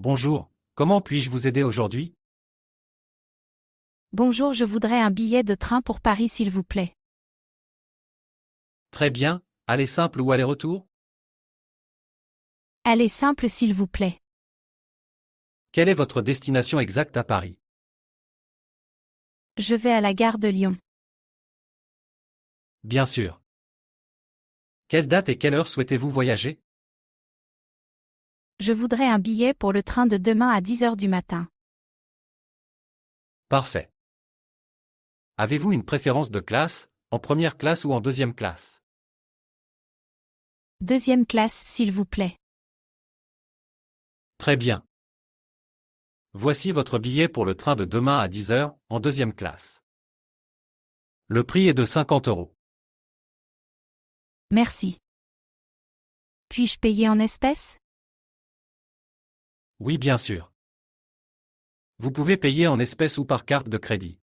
Bonjour, comment puis-je vous aider aujourd'hui? Bonjour, je voudrais un billet de train pour Paris s'il vous plaît. Très bien, aller simple ou aller-retour? Allez simple s'il vous plaît. Quelle est votre destination exacte à Paris? Je vais à la gare de Lyon. Bien sûr. Quelle date et quelle heure souhaitez-vous voyager? Je voudrais un billet pour le train de demain à 10 heures du matin. Parfait. Avez-vous une préférence de classe, en première classe ou en deuxième classe? Deuxième classe s'il vous plaît. Très bien. Voici votre billet pour le train de demain à 10 heures, en deuxième classe. Le prix est de 50 euros. Merci. Puis-je payer en espèces? Oui, bien sûr. Vous pouvez payer en espèces ou par carte de crédit.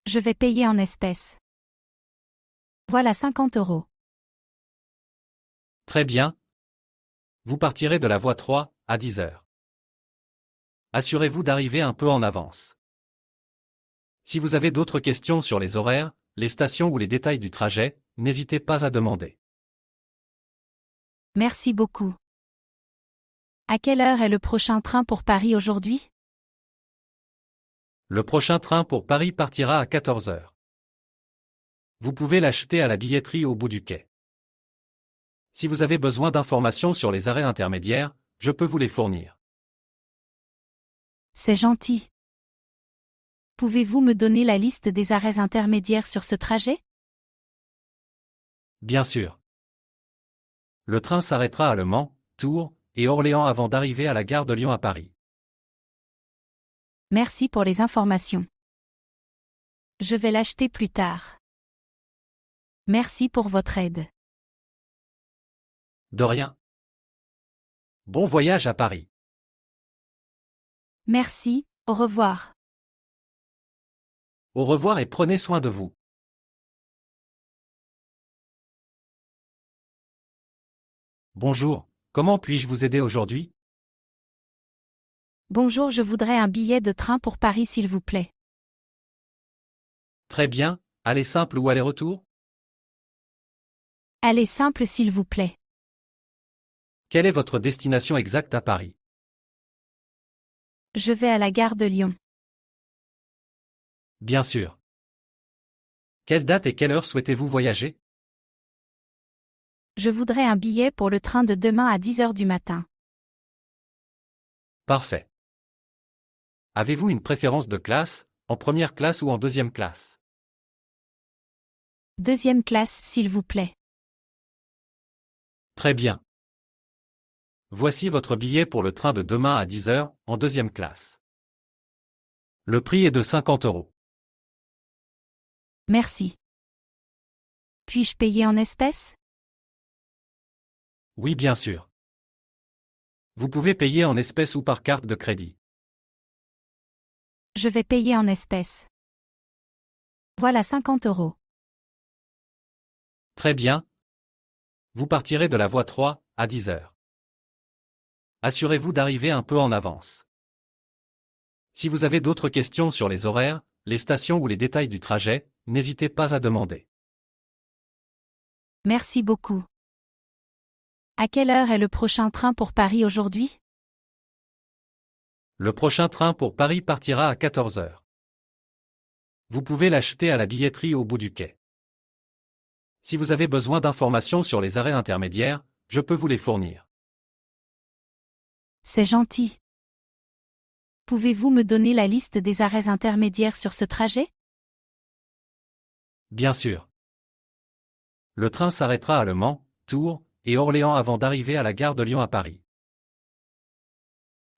Je vais payer en espèces. Voilà 50 euros. Très bien. Vous partirez de la voie 3, à 10 heures. Assurez-vous d'arriver un peu en avance. Si vous avez d'autres questions sur les horaires, les stations ou les détails du trajet, n'hésitez pas à demander. Merci beaucoup. À quelle heure est le prochain train pour Paris aujourd'hui? Le prochain train pour Paris partira à 14 heures. Vous pouvez l'acheter à la billetterie au bout du quai. Si vous avez besoin d'informations sur les arrêts intermédiaires, je peux vous les fournir. C'est gentil. Pouvez-vous me donner la liste des arrêts intermédiaires sur ce trajet? Bien sûr. Le train s'arrêtera à Le Mans, Tours et Orléans avant d'arriver à la gare de Lyon à Paris. Merci pour les informations. Je vais l'acheter plus tard. Merci pour votre aide. De rien. Bon voyage à Paris. Merci, au revoir. Au revoir et prenez soin de vous. Bonjour, comment puis-je vous aider aujourd'hui? Bonjour, je voudrais un billet de train pour Paris s'il vous plaît. Très bien, aller simple ou aller-retour? Allez simple s'il vous plaît. Quelle est votre destination exacte à Paris? Je vais à la gare de Lyon. Bien sûr. Quelle date et quelle heure souhaitez-vous voyager? Je voudrais un billet pour le train de demain à 10 heures du matin. Parfait. Avez-vous une préférence de classe, en première classe ou en deuxième classe? Deuxième classe s'il vous plaît. Très bien. Voici votre billet pour le train de demain à 10 heures, en deuxième classe. Le prix est de 50 euros. Merci. Puis-je payer en espèces? Oui, bien sûr. Vous pouvez payer en espèces ou par carte de crédit. Je vais payer en espèces. Voilà 50 euros. Très bien. Vous partirez de la voie 3, à 10 heures. Assurez-vous d'arriver un peu en avance. Si vous avez d'autres questions sur les horaires, les stations ou les détails du trajet, n'hésitez pas à demander. Merci beaucoup. À quelle heure est le prochain train pour Paris aujourd'hui? Le prochain train pour Paris partira à 14 heures. Vous pouvez l'acheter à la billetterie au bout du quai. Si vous avez besoin d'informations sur les arrêts intermédiaires, je peux vous les fournir. C'est gentil. Pouvez-vous me donner la liste des arrêts intermédiaires sur ce trajet? Bien sûr. Le train s'arrêtera à Le Mans, Tours et Orléans avant d'arriver à la gare de Lyon à Paris.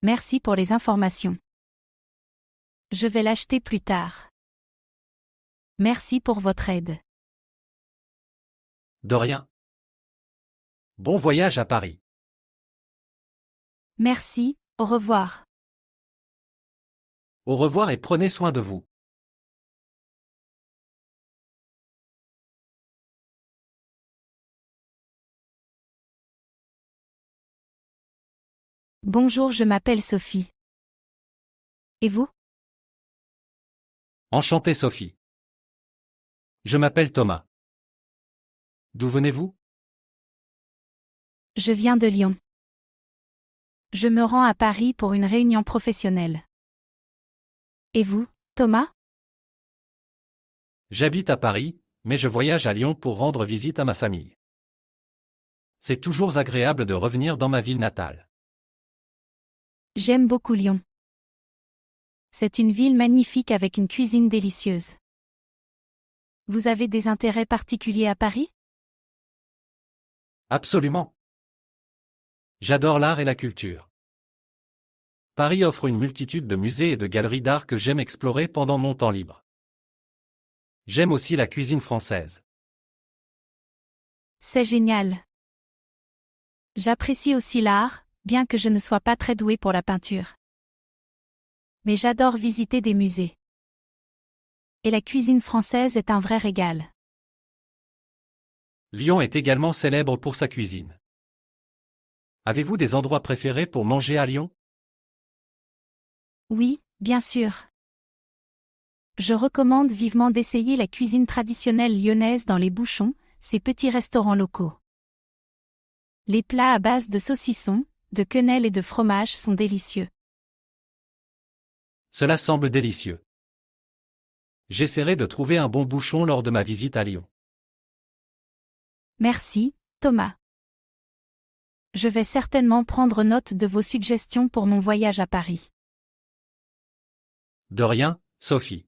Merci pour les informations. Je vais l'acheter plus tard. Merci pour votre aide. De rien. Bon voyage à Paris. Merci, au revoir. Au revoir et prenez soin de vous. Bonjour, je m'appelle Sophie. Et vous? Enchanté Sophie. Je m'appelle Thomas. D'où venez-vous? Je viens de Lyon. Je me rends à Paris pour une réunion professionnelle. Et vous, Thomas? J'habite à Paris, mais je voyage à Lyon pour rendre visite à ma famille. C'est toujours agréable de revenir dans ma ville natale. J'aime beaucoup Lyon. C'est une ville magnifique avec une cuisine délicieuse. Vous avez des intérêts particuliers à Paris? Absolument. J'adore l'art et la culture. Paris offre une multitude de musées et de galeries d'art que j'aime explorer pendant mon temps libre. J'aime aussi la cuisine française. C'est génial. J'apprécie aussi l'art, bien que je ne sois pas très douée pour la peinture. Mais j'adore visiter des musées. Et la cuisine française est un vrai régal. Lyon est également célèbre pour sa cuisine. Avez-vous des endroits préférés pour manger à Lyon? Oui, bien sûr. Je recommande vivement d'essayer la cuisine traditionnelle lyonnaise dans les bouchons, ces petits restaurants locaux. Les plats à base de saucisson, de quenelle et de fromage sont délicieux. Cela semble délicieux. J'essaierai de trouver un bon bouchon lors de ma visite à Lyon. Merci, Thomas. Je vais certainement prendre note de vos suggestions pour mon voyage à Paris. De rien, Sophie.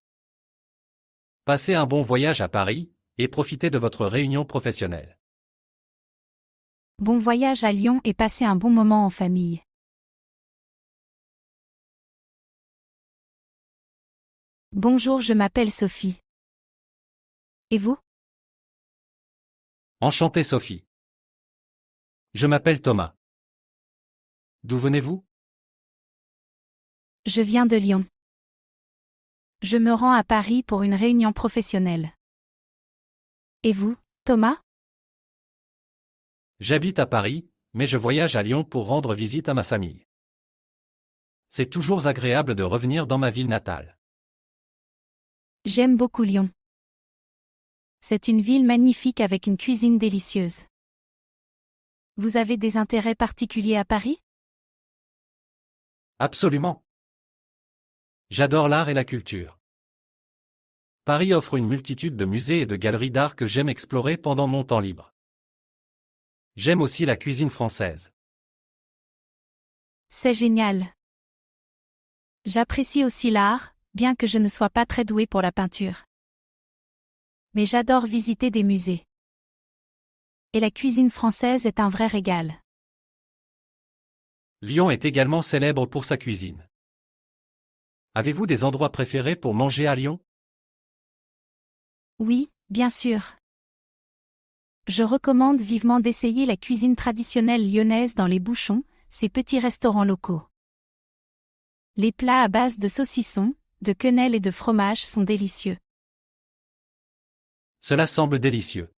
Passez un bon voyage à Paris, et profitez de votre réunion professionnelle. Bon voyage à Lyon et passez un bon moment en famille. Bonjour, je m'appelle Sophie. Et vous? Enchanté Sophie. Je m'appelle Thomas. D'où venez-vous? Je viens de Lyon. Je me rends à Paris pour une réunion professionnelle. Et vous, Thomas? J'habite à Paris, mais je voyage à Lyon pour rendre visite à ma famille. C'est toujours agréable de revenir dans ma ville natale. J'aime beaucoup Lyon. C'est une ville magnifique avec une cuisine délicieuse. Vous avez des intérêts particuliers à Paris? Absolument. J'adore l'art et la culture. Paris offre une multitude de musées et de galeries d'art que j'aime explorer pendant mon temps libre. J'aime aussi la cuisine française. C'est génial. J'apprécie aussi l'art, bien que je ne sois pas très douée pour la peinture. Mais j'adore visiter des musées. Et la cuisine française est un vrai régal. Lyon est également célèbre pour sa cuisine. Avez-vous des endroits préférés pour manger à Lyon? Oui, bien sûr. Je recommande vivement d'essayer la cuisine traditionnelle lyonnaise dans les bouchons, ces petits restaurants locaux. Les plats à base de saucisson, de quenelle et de fromage sont délicieux. Cela semble délicieux.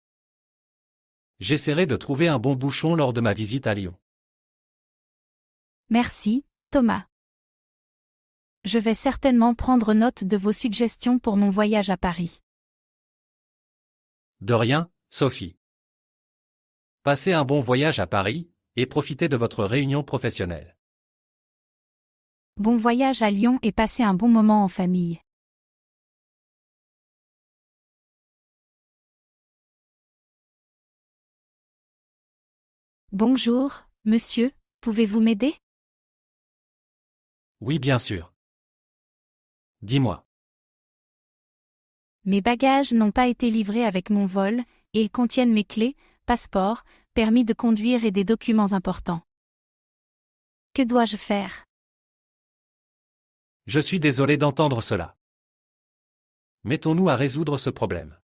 J'essaierai de trouver un bon bouchon lors de ma visite à Lyon. Merci, Thomas. Je vais certainement prendre note de vos suggestions pour mon voyage à Paris. De rien, Sophie. Passez un bon voyage à Paris, et profitez de votre réunion professionnelle. Bon voyage à Lyon et passez un bon moment en famille. Bonjour, monsieur, pouvez-vous m'aider? Oui, bien sûr. Dis-moi. Mes bagages n'ont pas été livrés avec mon vol, et ils contiennent mes clés, passeport, permis de conduire et des documents importants. Que dois-je faire? Je suis désolé d'entendre cela. Mettons-nous à résoudre ce problème.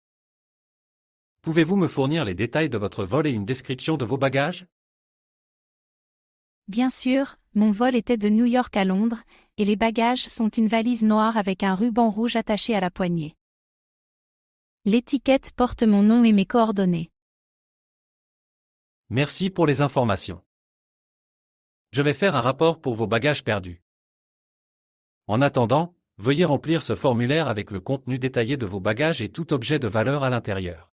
Pouvez-vous me fournir les détails de votre vol et une description de vos bagages? Bien sûr, mon vol était de New York à Londres, et les bagages sont une valise noire avec un ruban rouge attaché à la poignée. L'étiquette porte mon nom et mes coordonnées. Merci pour les informations. Je vais faire un rapport pour vos bagages perdus. En attendant, veuillez remplir ce formulaire avec le contenu détaillé de vos bagages et tout objet de valeur à l'intérieur.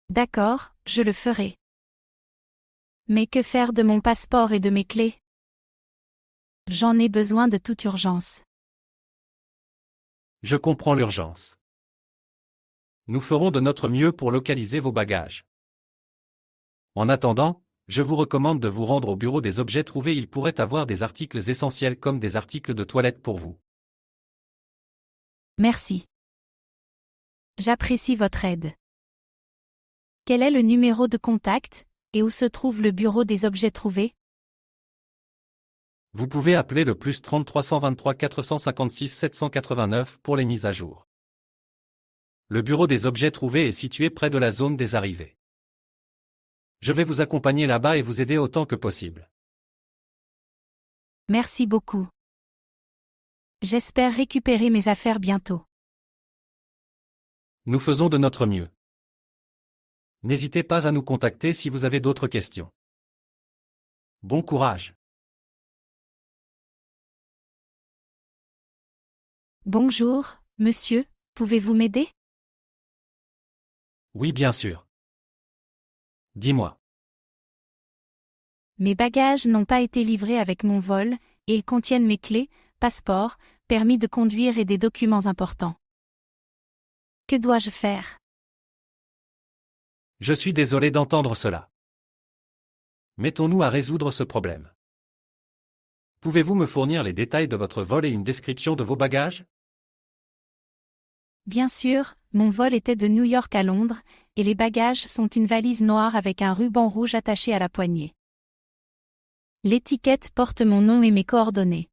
D'accord, je le ferai. Mais que faire de mon passeport et de mes clés? J'en ai besoin de toute urgence. Je comprends l'urgence. Nous ferons de notre mieux pour localiser vos bagages. En attendant, je vous recommande de vous rendre au bureau des objets trouvés. Il pourrait avoir des articles essentiels comme des articles de toilette pour vous. Merci. J'apprécie votre aide. Quel est le numéro de contact, et où se trouve le bureau des objets trouvés? Vous pouvez appeler le +30 323 456 789 pour les mises à jour. Le bureau des objets trouvés est situé près de la zone des arrivées. Je vais vous accompagner là-bas et vous aider autant que possible. Merci beaucoup. J'espère récupérer mes affaires bientôt. Nous faisons de notre mieux. N'hésitez pas à nous contacter si vous avez d'autres questions. Bon courage. Bonjour, monsieur, pouvez-vous m'aider? Oui, bien sûr. Dis-moi. Mes bagages n'ont pas été livrés avec mon vol, et ils contiennent mes clés, passeport, permis de conduire et des documents importants. Que dois-je faire? Je suis désolé d'entendre cela. Mettons-nous à résoudre ce problème. Pouvez-vous me fournir les détails de votre vol et une description de vos bagages? Bien sûr, mon vol était de New York à Londres, et les bagages sont une valise noire avec un ruban rouge attaché à la poignée. L'étiquette porte mon nom et mes coordonnées.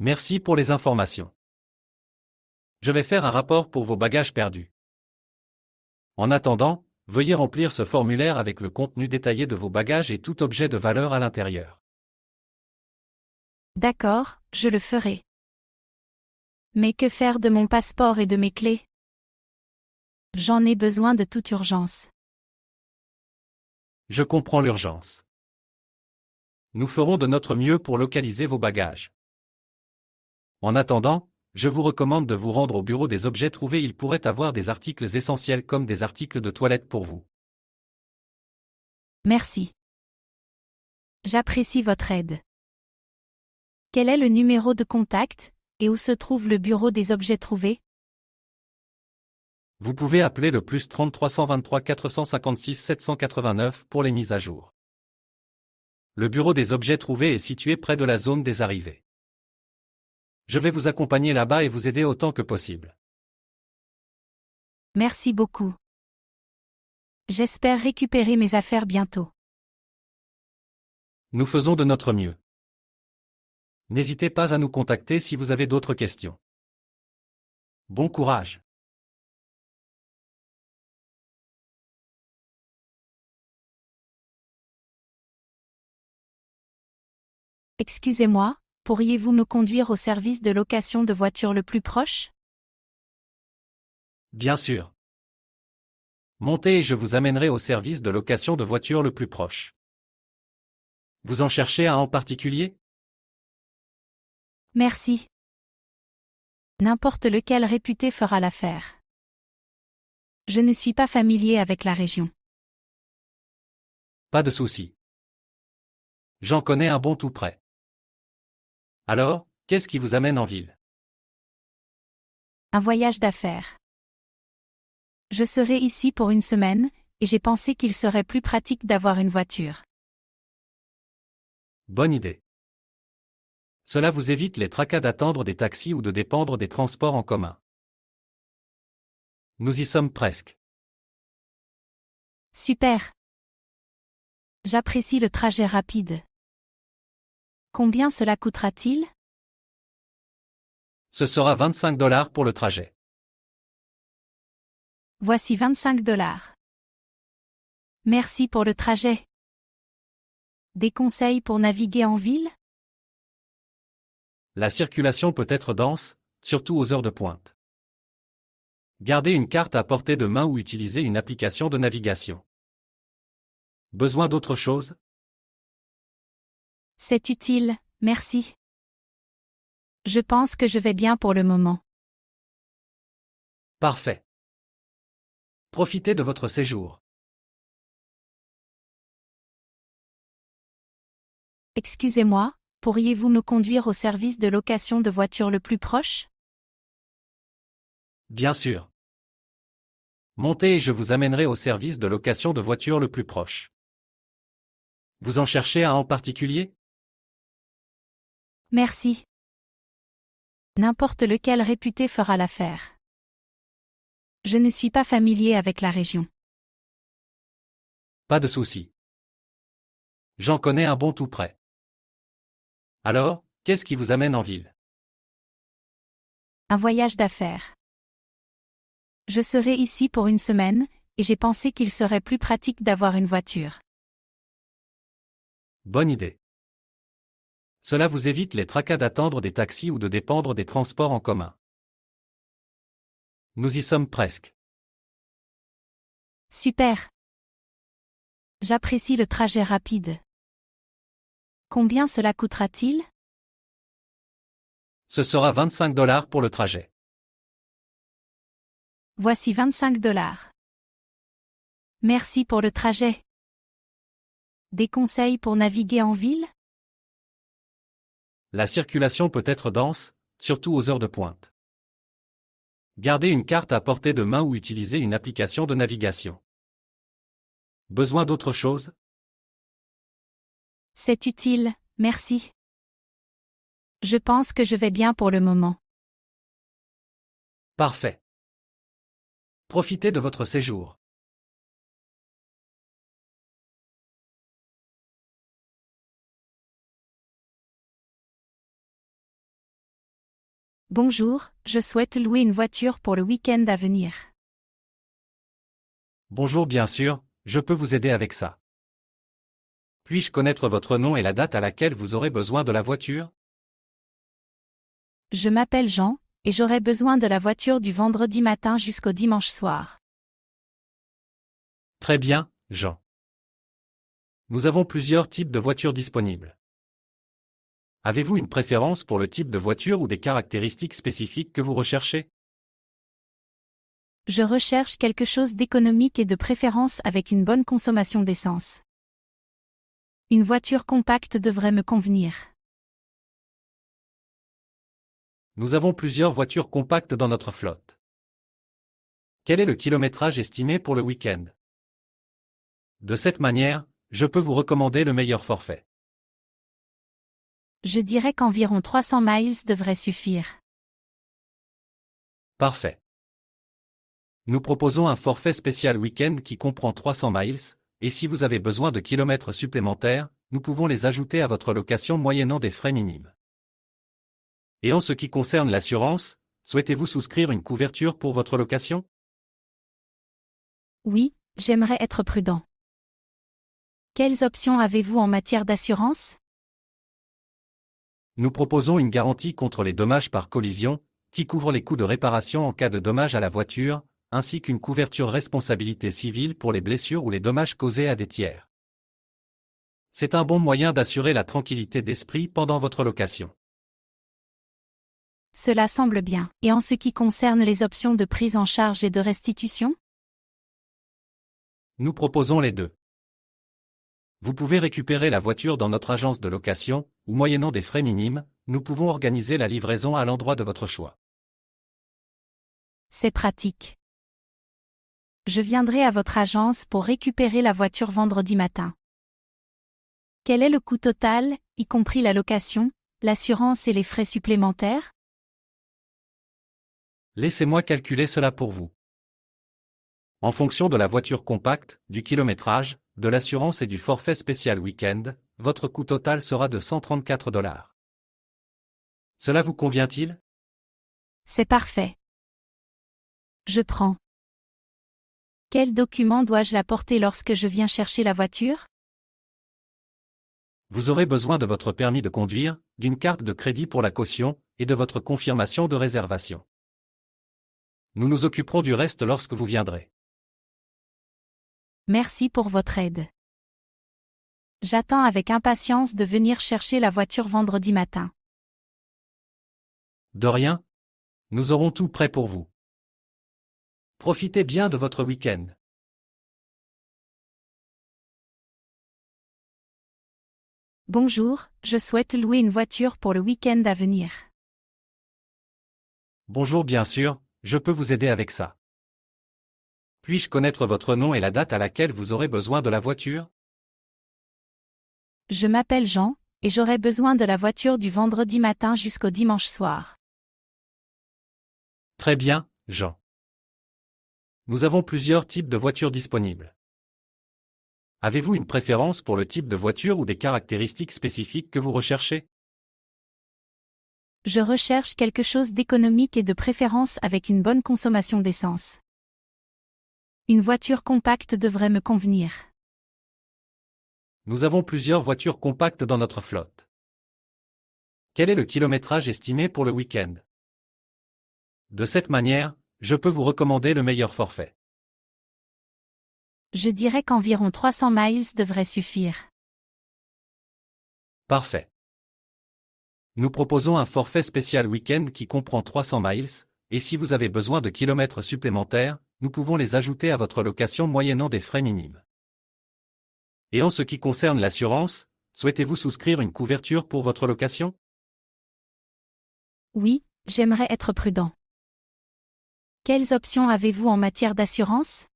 Merci pour les informations. Je vais faire un rapport pour vos bagages perdus. En attendant, veuillez remplir ce formulaire avec le contenu détaillé de vos bagages et tout objet de valeur à l'intérieur. D'accord, je le ferai. Mais que faire de mon passeport et de mes clés? J'en ai besoin de toute urgence. Je comprends l'urgence. Nous ferons de notre mieux pour localiser vos bagages. En attendant, je vous recommande de vous rendre au bureau des objets trouvés. Il pourrait avoir des articles essentiels comme des articles de toilette pour vous. Merci. J'apprécie votre aide. Quel est le numéro de contact, et où se trouve le bureau des objets trouvés? Vous pouvez appeler le +30 323 456 789 pour les mises à jour. Le bureau des objets trouvés est situé près de la zone des arrivées. Je vais vous accompagner là-bas et vous aider autant que possible. Merci beaucoup. J'espère récupérer mes affaires bientôt. Nous faisons de notre mieux. N'hésitez pas à nous contacter si vous avez d'autres questions. Bon courage. Excusez-moi, pourriez-vous me conduire au service de location de voitures le plus proche? Bien sûr. Montez et je vous amènerai au service de location de voitures le plus proche. Vous en cherchez un en particulier? Merci. N'importe lequel réputé fera l'affaire. Je ne suis pas familier avec la région. Pas de souci. J'en connais un bon tout près. Alors, qu'est-ce qui vous amène en ville? Un voyage d'affaires. Je serai ici pour une semaine, et j'ai pensé qu'il serait plus pratique d'avoir une voiture. Bonne idée. Cela vous évite les tracas d'attendre des taxis ou de dépendre des transports en commun. Nous y sommes presque. Super. J'apprécie le trajet rapide. Combien cela coûtera-t-il? Ce sera 25 $ pour le trajet. Voici 25 $. Merci pour le trajet. Des conseils pour naviguer en ville? La circulation peut être dense, surtout aux heures de pointe. Gardez une carte à portée de main ou utilisez une application de navigation. Besoin d'autre chose? C'est utile, merci. Je pense que je vais bien pour le moment. Parfait. Profitez de votre séjour. Excusez-moi, pourriez-vous me conduire au service de location de voitures le plus proche? Bien sûr. Montez et je vous amènerai au service de location de voitures le plus proche. Vous en cherchez un en particulier? Merci. N'importe lequel réputé fera l'affaire. Je ne suis pas familier avec la région. Pas de souci. J'en connais un bon tout près. Alors, qu'est-ce qui vous amène en ville? Un voyage d'affaires. Je serai ici pour une semaine, et j'ai pensé qu'il serait plus pratique d'avoir une voiture. Bonne idée. Cela vous évite les tracas d'attendre des taxis ou de dépendre des transports en commun. Nous y sommes presque. Super. J'apprécie le trajet rapide. Combien cela coûtera-t-il? Ce sera 25 $ pour le trajet. Voici 25 $. Merci pour le trajet. Des conseils pour naviguer en ville? La circulation peut être dense, surtout aux heures de pointe. Gardez une carte à portée de main ou utilisez une application de navigation. Besoin d'autre chose? C'est utile, merci. Je pense que je vais bien pour le moment. Parfait. Profitez de votre séjour. Bonjour, je souhaite louer une voiture pour le week-end à venir. Bonjour, bien sûr, je peux vous aider avec ça. Puis-je connaître votre nom et la date à laquelle vous aurez besoin de la voiture? Je m'appelle Jean, et j'aurai besoin de la voiture du vendredi matin jusqu'au dimanche soir. Très bien, Jean. Nous avons plusieurs types de voitures disponibles. Avez-vous une préférence pour le type de voiture ou des caractéristiques spécifiques que vous recherchez? Je recherche quelque chose d'économique et de préférence avec une bonne consommation d'essence. Une voiture compacte devrait me convenir. Nous avons plusieurs voitures compactes dans notre flotte. Quel est le kilométrage estimé pour le week-end? De cette manière, je peux vous recommander le meilleur forfait. Je dirais qu'environ 300 miles devrait suffire. Parfait. Nous proposons un forfait spécial week-end qui comprend 300 miles, et si vous avez besoin de kilomètres supplémentaires, nous pouvons les ajouter à votre location moyennant des frais minimes. Et en ce qui concerne l'assurance, souhaitez-vous souscrire une couverture pour votre location? Oui, j'aimerais être prudent. Quelles options avez-vous en matière d'assurance? Nous proposons une garantie contre les dommages par collision, qui couvre les coûts de réparation en cas de dommages à la voiture, ainsi qu'une couverture responsabilité civile pour les blessures ou les dommages causés à des tiers. C'est un bon moyen d'assurer la tranquillité d'esprit pendant votre location. Cela semble bien. Et en ce qui concerne les options de prise en charge et de restitution? Nous proposons les deux. Vous pouvez récupérer la voiture dans notre agence de location, ou moyennant des frais minimes, nous pouvons organiser la livraison à l'endroit de votre choix. C'est pratique. Je viendrai à votre agence pour récupérer la voiture vendredi matin. Quel est le coût total, y compris la location, l'assurance et les frais supplémentaires? Laissez-moi calculer cela pour vous. En fonction de la voiture compacte, du kilométrage, de l'assurance et du forfait spécial week-end, votre coût total sera de 134 $. Cela vous convient-il? C'est parfait. Je prends. Quels documents dois-je apporter lorsque je viens chercher la voiture? Vous aurez besoin de votre permis de conduire, d'une carte de crédit pour la caution, et de votre confirmation de réservation. Nous nous occuperons du reste lorsque vous viendrez. Merci pour votre aide. J'attends avec impatience de venir chercher la voiture vendredi matin. De rien. Nous aurons tout prêt pour vous. Profitez bien de votre week-end. Bonjour, je souhaite louer une voiture pour le week-end à venir. Bonjour, bien sûr, je peux vous aider avec ça. Puis-je connaître votre nom et la date à laquelle vous aurez besoin de la voiture? Je m'appelle Jean, et j'aurai besoin de la voiture du vendredi matin jusqu'au dimanche soir. Très bien, Jean. Nous avons plusieurs types de voitures disponibles. Avez-vous une préférence pour le type de voiture ou des caractéristiques spécifiques que vous recherchez? Je recherche quelque chose d'économique et de préférence avec une bonne consommation d'essence. Une voiture compacte devrait me convenir. Nous avons plusieurs voitures compactes dans notre flotte. Quel est le kilométrage estimé pour le week-end? De cette manière, je peux vous recommander le meilleur forfait. Je dirais qu'environ 300 miles devrait suffire. Parfait. Nous proposons un forfait spécial week-end qui comprend 300 miles, et si vous avez besoin de kilomètres supplémentaires, nous pouvons les ajouter à votre location moyennant des frais minimes. Et en ce qui concerne l'assurance, souhaitez-vous souscrire une couverture pour votre location? Oui, j'aimerais être prudent. Quelles options avez-vous en matière d'assurance?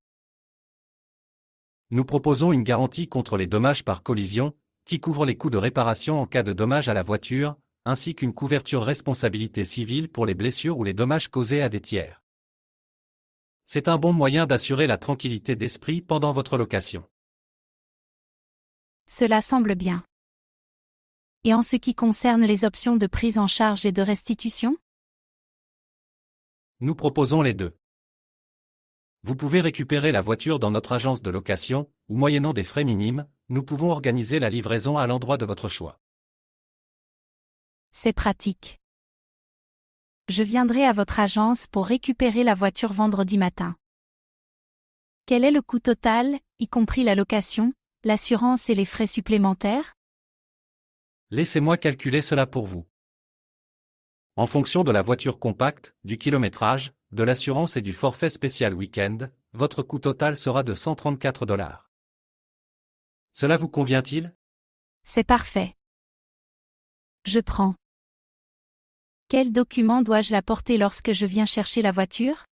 Nous proposons une garantie contre les dommages par collision, qui couvre les coûts de réparation en cas de dommages à la voiture, ainsi qu'une couverture responsabilité civile pour les blessures ou les dommages causés à des tiers. C'est un bon moyen d'assurer la tranquillité d'esprit pendant votre location. Cela semble bien. Et en ce qui concerne les options de prise en charge et de restitution? Nous proposons les deux. Vous pouvez récupérer la voiture dans notre agence de location, ou moyennant des frais minimes, nous pouvons organiser la livraison à l'endroit de votre choix. C'est pratique. Je viendrai à votre agence pour récupérer la voiture vendredi matin. Quel est le coût total, y compris la location, l'assurance et les frais supplémentaires? Laissez-moi calculer cela pour vous. En fonction de la voiture compacte, du kilométrage, de l'assurance et du forfait spécial week-end, votre coût total sera de $134. Cela vous convient-il? C'est parfait. Je prends. Quels documents dois-je apporter lorsque je viens chercher la voiture?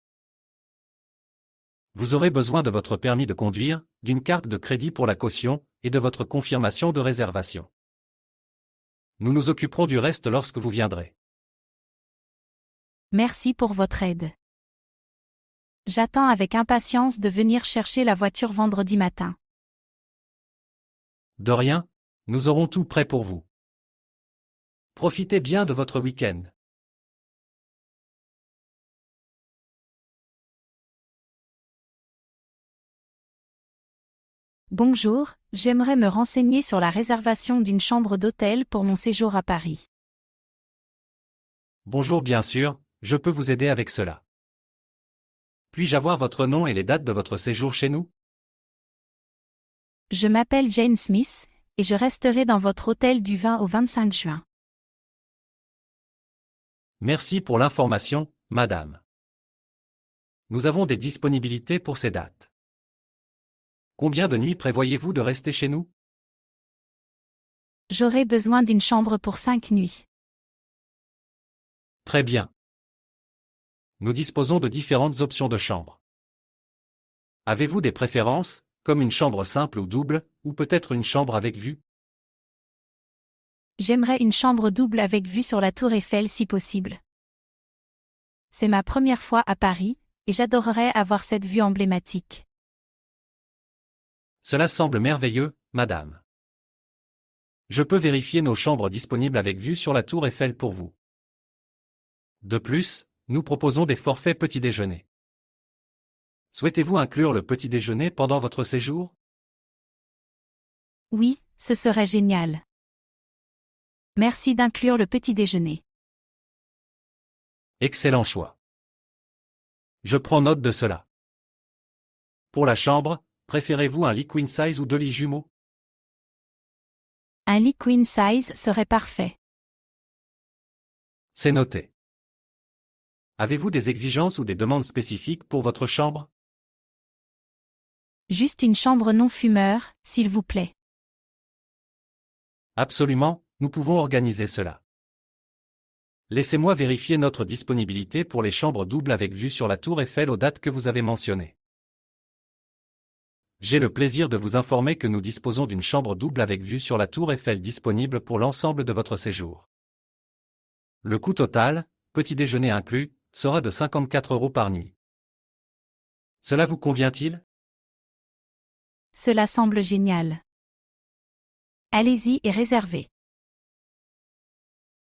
Vous aurez besoin de votre permis de conduire, d'une carte de crédit pour la caution, et de votre confirmation de réservation. Nous nous occuperons du reste lorsque vous viendrez. Merci pour votre aide. J'attends avec impatience de venir chercher la voiture vendredi matin. De rien, nous aurons tout prêt pour vous. Profitez bien de votre week-end. Bonjour, j'aimerais me renseigner sur la réservation d'une chambre d'hôtel pour mon séjour à Paris. Bonjour, bien sûr, je peux vous aider avec cela. Puis-je avoir votre nom et les dates de votre séjour chez nous? Je m'appelle Jane Smith, et je resterai dans votre hôtel du 20 au 25 juin. Merci pour l'information, madame. Nous avons des disponibilités pour ces dates. Combien de nuits prévoyez-vous de rester chez nous? J'aurai besoin d'une chambre pour 5 nuits. Très bien. Nous disposons de différentes options de chambre. Avez-vous des préférences, comme une chambre simple ou double, ou peut-être une chambre avec vue? J'aimerais une chambre double avec vue sur la tour Eiffel si possible. C'est ma première fois à Paris, et j'adorerais avoir cette vue emblématique. Cela semble merveilleux, madame. Je peux vérifier nos chambres disponibles avec vue sur la tour Eiffel pour vous. De plus, nous proposons des forfaits petit déjeuner. Souhaitez-vous inclure le petit déjeuner pendant votre séjour? Oui, ce serait génial. Merci d'inclure le petit déjeuner. Excellent choix. Je prends note de cela. Pour la chambre, préférez-vous un lit queen size ou deux lits jumeaux? Un lit queen size serait parfait. C'est noté. Avez-vous des exigences ou des demandes spécifiques pour votre chambre? Juste une chambre non fumeur, s'il vous plaît. Absolument, nous pouvons organiser cela. Laissez-moi vérifier notre disponibilité pour les chambres doubles avec vue sur la tour Eiffel aux dates que vous avez mentionnées. J'ai le plaisir de vous informer que nous disposons d'une chambre double avec vue sur la tour Eiffel disponible pour l'ensemble de votre séjour. Le coût total, petit déjeuner inclus, sera de 54 € par nuit. Cela vous convient-il? Cela semble génial. Allez-y et réservez.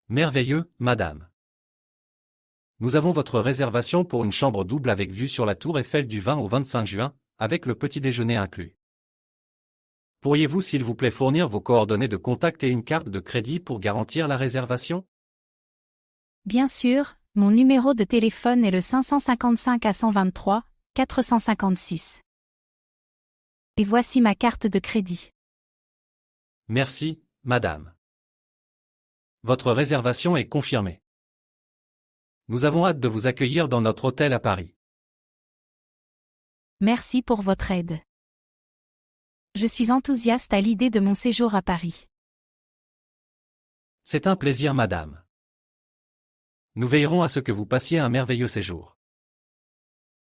Merveilleux, madame. Nous avons votre réservation pour une chambre double avec vue sur la tour Eiffel du 20 au 25 juin, avec le petit déjeuner inclus. Pourriez-vous s'il vous plaît fournir vos coordonnées de contact et une carte de crédit pour garantir la réservation? Bien sûr, mon numéro de téléphone est le 555 à 123 456. Et voici ma carte de crédit. Merci, madame. Votre réservation est confirmée. Nous avons hâte de vous accueillir dans notre hôtel à Paris. Merci pour votre aide. Je suis enthousiaste à l'idée de mon séjour à Paris. C'est un plaisir, madame. Nous veillerons à ce que vous passiez un merveilleux séjour.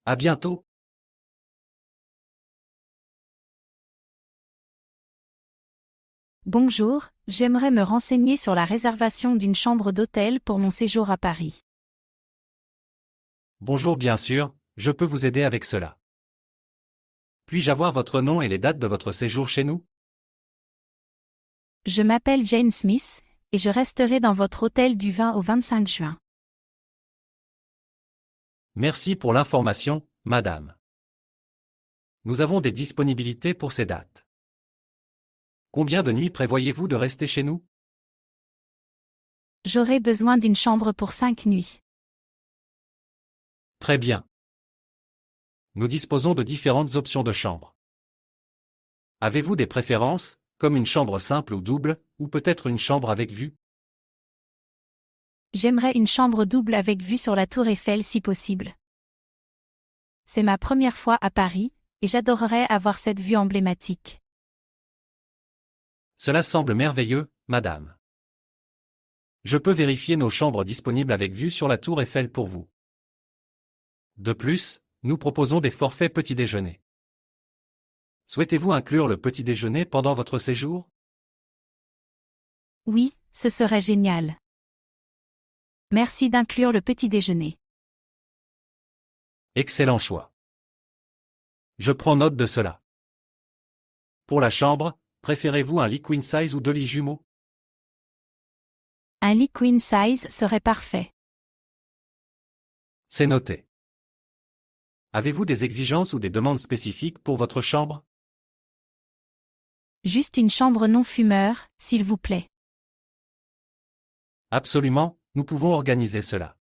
À bientôt. Bonjour, j'aimerais me renseigner sur la réservation d'une chambre d'hôtel pour mon séjour à Paris. Bonjour, bien sûr, je peux vous aider avec cela. Puis-je avoir votre nom et les dates de votre séjour chez nous? Je m'appelle Jane Smith, et je resterai dans votre hôtel du 20 au 25 juin. Merci pour l'information, madame. Nous avons des disponibilités pour ces dates. Combien de nuits prévoyez-vous de rester chez nous? J'aurai besoin d'une chambre pour 5 nuits. Très bien. Nous disposons de différentes options de chambre. Avez-vous des préférences, comme une chambre simple ou double, ou peut-être une chambre avec vue? J'aimerais une chambre double avec vue sur la tour Eiffel si possible. C'est ma première fois à Paris, et j'adorerais avoir cette vue emblématique. Cela semble merveilleux, madame. Je peux vérifier nos chambres disponibles avec vue sur la tour Eiffel pour vous. De plus, nous proposons des forfaits petit déjeuner. Souhaitez-vous inclure le petit déjeuner pendant votre séjour? Oui, ce serait génial. Merci d'inclure le petit déjeuner. Excellent choix. Je prends note de cela. Pour la chambre, préférez-vous un lit queen size ou deux lits jumeaux? Un lit queen size serait parfait. C'est noté. Avez-vous des exigences ou des demandes spécifiques pour votre chambre? Juste une chambre non fumeur, s'il vous plaît. Absolument, nous pouvons organiser cela.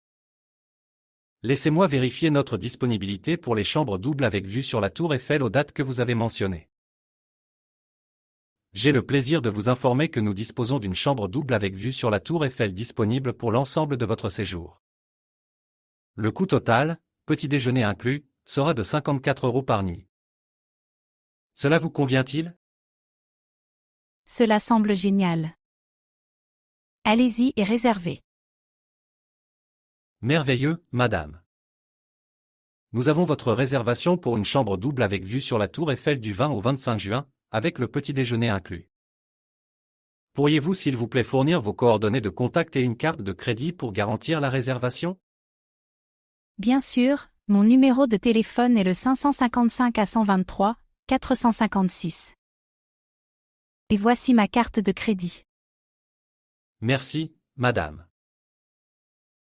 Laissez-moi vérifier notre disponibilité pour les chambres doubles avec vue sur la tour Eiffel aux dates que vous avez mentionnées. J'ai le plaisir de vous informer que nous disposons d'une chambre double avec vue sur la tour Eiffel disponible pour l'ensemble de votre séjour. Le coût total, petit déjeuner inclus, sera de 54 € par nuit. Cela vous convient-il? Cela semble génial. Allez-y et réservez. Merveilleux, madame. Nous avons votre réservation pour une chambre double avec vue sur la tour Eiffel du 20 au 25 juin, avec le petit déjeuner inclus. Pourriez-vous s'il vous plaît fournir vos coordonnées de contact et une carte de crédit pour garantir la réservation? Bien sûr, mon numéro de téléphone est le 555 à 123 456. Et voici ma carte de crédit. Merci, madame.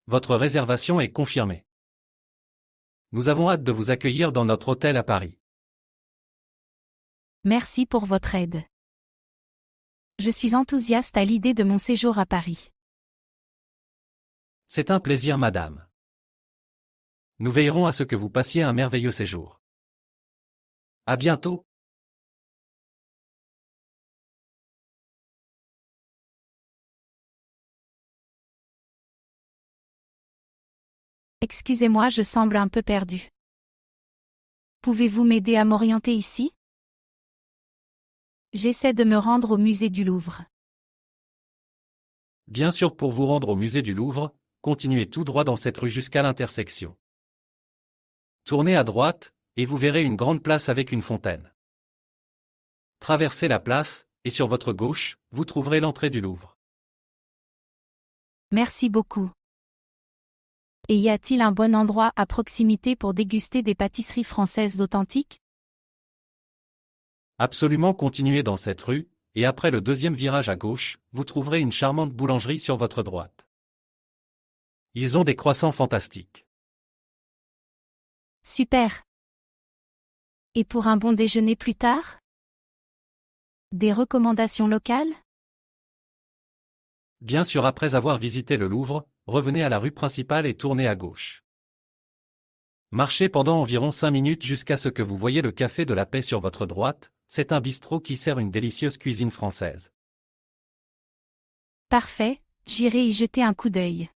Votre réservation est confirmée. Nous avons hâte de vous accueillir dans notre hôtel à Paris. Merci pour votre aide. Je suis enthousiaste à l'idée de mon séjour à Paris. C'est un plaisir, madame. Nous veillerons à ce que vous passiez un merveilleux séjour. À bientôt. Excusez-moi, je semble un peu perdu. Pouvez-vous m'aider à m'orienter ici? J'essaie de me rendre au musée du Louvre. Bien sûr, pour vous rendre au musée du Louvre, continuez tout droit dans cette rue jusqu'à l'intersection. Tournez à droite, et vous verrez une grande place avec une fontaine. Traversez la place, et sur votre gauche, vous trouverez l'entrée du Louvre. Merci beaucoup. Et y a-t-il un bon endroit à proximité pour déguster des pâtisseries françaises authentiques? Absolument, continuez dans cette rue, et après le deuxième virage à gauche, vous trouverez une charmante boulangerie sur votre droite. Ils ont des croissants fantastiques. Super. Et pour un bon déjeuner plus tard? Des recommandations locales? Bien sûr, après avoir visité le Louvre, revenez à la rue principale et tournez à gauche. Marchez pendant environ 5 minutes jusqu'à ce que vous voyez le Café de la Paix sur votre droite, c'est un bistrot qui sert une délicieuse cuisine française. Parfait, j'irai y jeter un coup d'œil.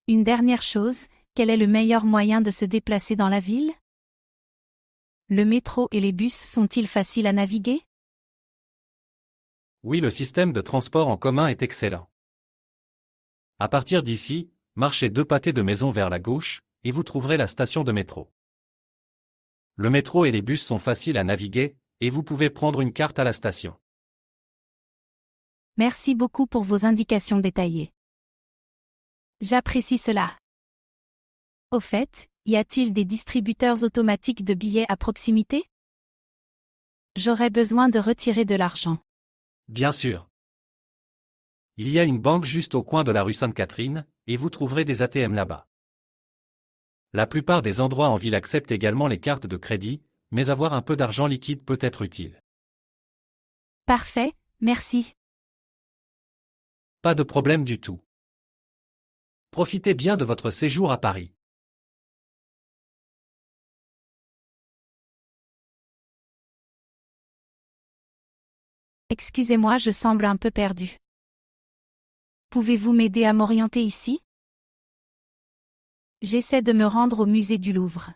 Une dernière chose, quel est le meilleur moyen de se déplacer dans la ville? Le métro et les bus sont-ils faciles à naviguer? Oui, le système de transport en commun est excellent. À partir d'ici, marchez 2 pâtés de maison vers la gauche, et vous trouverez la station de métro. Le métro et les bus sont faciles à naviguer, et vous pouvez prendre une carte à la station. Merci beaucoup pour vos indications détaillées. J'apprécie cela. Au fait, y a-t-il des distributeurs automatiques de billets à proximité? J'aurais besoin de retirer de l'argent. Bien sûr. Il y a une banque juste au coin de la rue Sainte-Catherine, et vous trouverez des ATM là-bas. La plupart des endroits en ville acceptent également les cartes de crédit, mais avoir un peu d'argent liquide peut être utile. Parfait, merci. Pas de problème du tout. Profitez bien de votre séjour à Paris. Excusez-moi, je semble un peu perdu. Pouvez-vous m'aider à m'orienter ici? J'essaie de me rendre au musée du Louvre.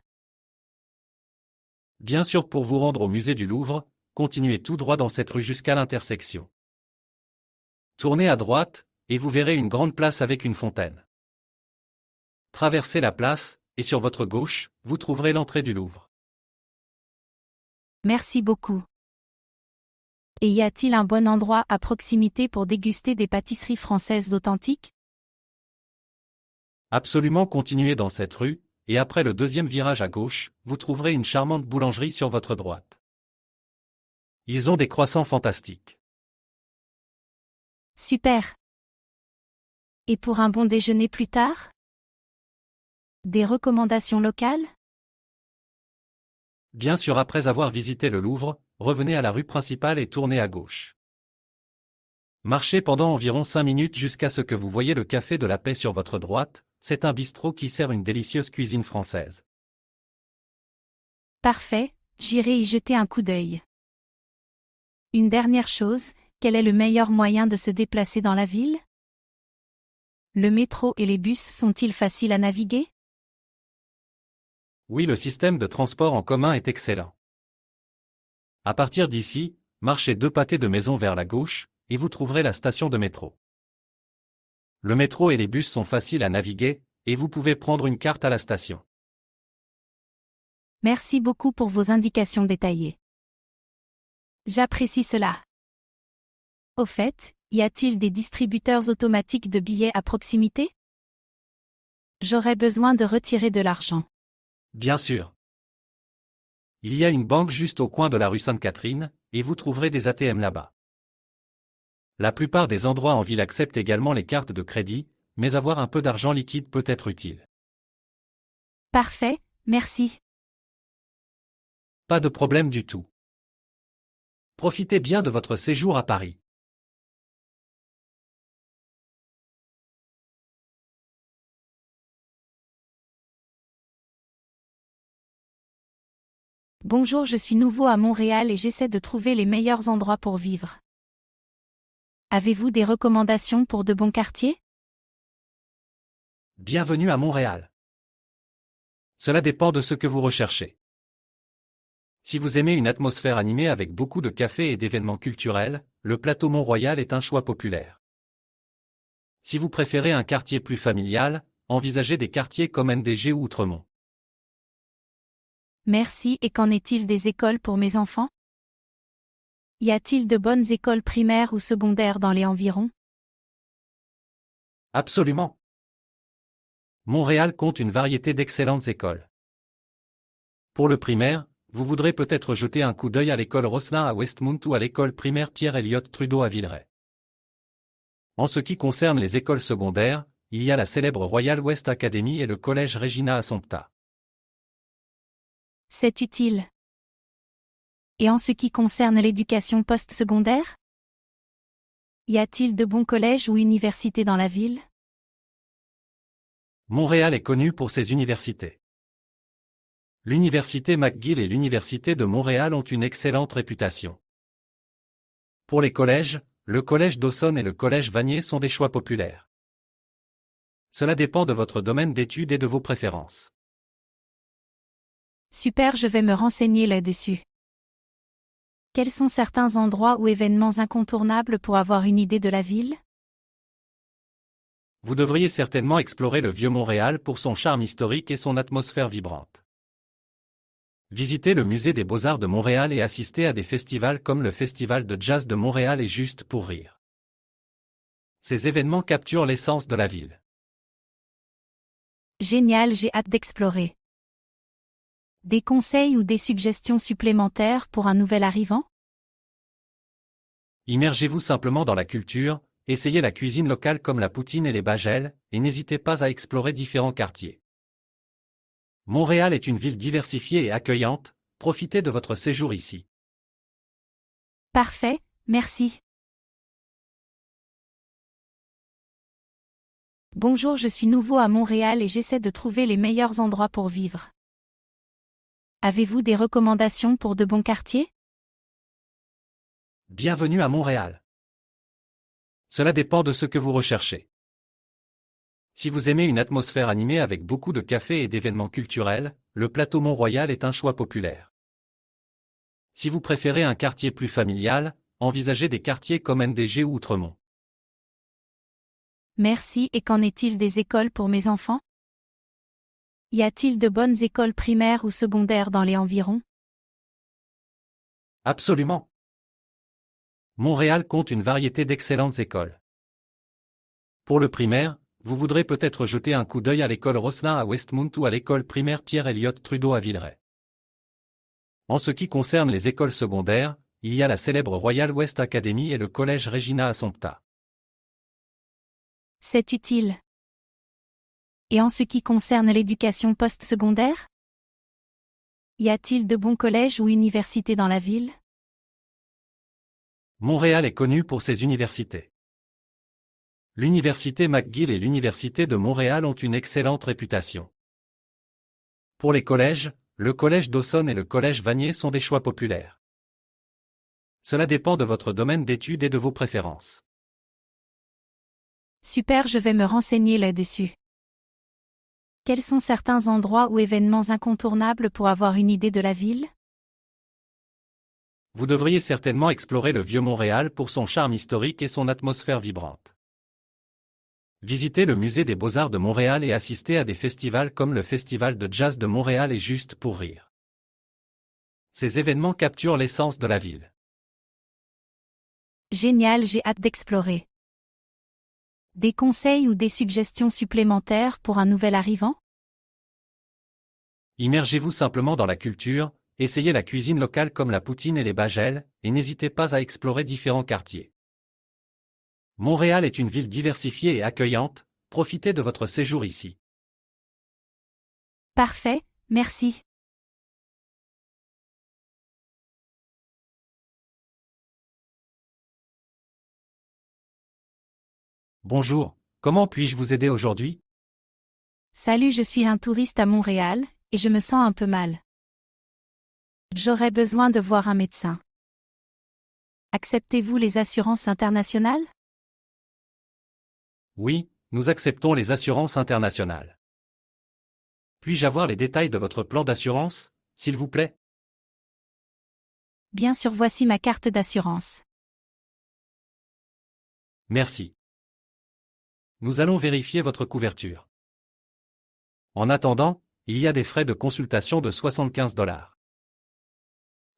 Bien sûr, pour vous rendre au musée du Louvre, continuez tout droit dans cette rue jusqu'à l'intersection. Tournez à droite, et vous verrez une grande place avec une fontaine. Traversez la place, et sur votre gauche, vous trouverez l'entrée du Louvre. Merci beaucoup. Et y a-t-il un bon endroit à proximité pour déguster des pâtisseries françaises authentiques? Absolument, continuez dans cette rue, et après le deuxième virage à gauche, vous trouverez une charmante boulangerie sur votre droite. Ils ont des croissants fantastiques. Super. Et pour un bon déjeuner plus tard? Des recommandations locales? Bien sûr, après avoir visité le Louvre, revenez à la rue principale et tournez à gauche. Marchez pendant environ 5 minutes jusqu'à ce que vous voyez le Café de la Paix sur votre droite, c'est un bistrot qui sert une délicieuse cuisine française. Parfait, j'irai y jeter un coup d'œil. Une dernière chose, quel est le meilleur moyen de se déplacer dans la ville? Le métro et les bus sont-ils faciles à naviguer? Oui, le système de transport en commun est excellent. À partir d'ici, marchez 2 pâtés de maison vers la gauche, et vous trouverez la station de métro. Le métro et les bus sont faciles à naviguer, et vous pouvez prendre une carte à la station. Merci beaucoup pour vos indications détaillées. J'apprécie cela. Au fait, y a-t-il des distributeurs automatiques de billets à proximité? J'aurais besoin de retirer de l'argent. Bien sûr. Il y a une banque juste au coin de la rue Sainte-Catherine, et vous trouverez des ATM là-bas. La plupart des endroits en ville acceptent également les cartes de crédit, mais avoir un peu d'argent liquide peut être utile. Parfait, merci. Pas de problème du tout. Profitez bien de votre séjour à Paris. Bonjour, je suis nouveau à Montréal et j'essaie de trouver les meilleurs endroits pour vivre. Avez-vous des recommandations pour de bons quartiers? Bienvenue à Montréal. Cela dépend de ce que vous recherchez. Si vous aimez une atmosphère animée avec beaucoup de cafés et d'événements culturels, le plateau Mont-Royal est un choix populaire. Si vous préférez un quartier plus familial, envisagez des quartiers comme NDG ou Outremont. Merci. Et qu'en est-il des écoles pour mes enfants? Y a-t-il de bonnes écoles primaires ou secondaires dans les environs? Absolument. Montréal compte une variété d'excellentes écoles. Pour le primaire, vous voudrez peut-être jeter un coup d'œil à l'école Rosselin à Westmount ou à l'école primaire Pierre-Elliott Trudeau à Villeray. En ce qui concerne les écoles secondaires, il y a la célèbre Royal West Academy et le collège Regina Assumpta. C'est utile. Et en ce qui concerne l'éducation post-secondaire? Y a-t-il de bons collèges ou universités dans la ville? Montréal est connu pour ses universités. L'université McGill et l'université de Montréal ont une excellente réputation. Pour les collèges, le collège Dawson et le collège Vanier sont des choix populaires. Cela dépend de votre domaine d'études et de vos préférences. Super, je vais me renseigner là-dessus. Quels sont certains endroits ou événements incontournables pour avoir une idée de la ville? Vous devriez certainement explorer le vieux Montréal pour son charme historique et son atmosphère vibrante. Visitez le musée des Beaux-Arts de Montréal et assistez à des festivals comme le Festival de Jazz de Montréal et Juste pour rire. Ces événements capturent l'essence de la ville. Génial, j'ai hâte d'explorer. Des conseils ou des suggestions supplémentaires pour un nouvel arrivant? Immergez-vous simplement dans la culture, essayez la cuisine locale comme la poutine et les bagels, et n'hésitez pas à explorer différents quartiers. Montréal est une ville diversifiée et accueillante, profitez de votre séjour ici. Parfait, merci. Bonjour, je suis nouveau à Montréal et j'essaie de trouver les meilleurs endroits pour vivre. Avez-vous des recommandations pour de bons quartiers? Bienvenue à Montréal. Cela dépend de ce que vous recherchez. Si vous aimez une atmosphère animée avec beaucoup de cafés et d'événements culturels, le plateau Mont-Royal est un choix populaire. Si vous préférez un quartier plus familial, envisagez des quartiers comme NDG ou Outremont. Merci. Et qu'en est-il des écoles pour mes enfants? Y a-t-il de bonnes écoles primaires ou secondaires dans les environs? Absolument. Montréal compte une variété d'excellentes écoles. Pour le primaire, vous voudrez peut-être jeter un coup d'œil à l'école Rosselin à Westmount ou à l'école primaire Pierre-Elliott Trudeau à Villeray. En ce qui concerne les écoles secondaires, il y a la célèbre Royal West Academy et le collège Regina Assumpta. C'est utile. Et en ce qui concerne l'éducation post-secondaire? Y a-t-il de bons collèges ou universités dans la ville? Montréal est connu pour ses universités. L'université McGill et l'université de Montréal ont une excellente réputation. Pour les collèges, le collège Dawson et le collège Vanier sont des choix populaires. Cela dépend de votre domaine d'études et de vos préférences. Super, je vais me renseigner là-dessus. Quels sont certains endroits ou événements incontournables pour avoir une idée de la ville? Vous devriez certainement explorer le vieux Montréal pour son charme historique et son atmosphère vibrante. Visitez le musée des Beaux-Arts de Montréal et assistez à des festivals comme le Festival de Jazz de Montréal et Juste pour rire. Ces événements capturent l'essence de la ville. Génial, j'ai hâte d'explorer. Des conseils ou des suggestions supplémentaires pour un nouvel arrivant? Immergez-vous simplement dans la culture, essayez la cuisine locale comme la poutine et les bagels, et n'hésitez pas à explorer différents quartiers. Montréal est une ville diversifiée et accueillante, profitez de votre séjour ici. Parfait, merci. Bonjour, comment puis-je vous aider aujourd'hui? Salut, je suis un touriste à Montréal, et je me sens un peu mal. J'aurais besoin de voir un médecin. Acceptez-vous les assurances internationales? Oui, nous acceptons les assurances internationales. Puis-je avoir les détails de votre plan d'assurance, s'il vous plaît? Bien sûr, voici ma carte d'assurance. Merci. Nous allons vérifier votre couverture. En attendant, il y a des frais de consultation de 75 $.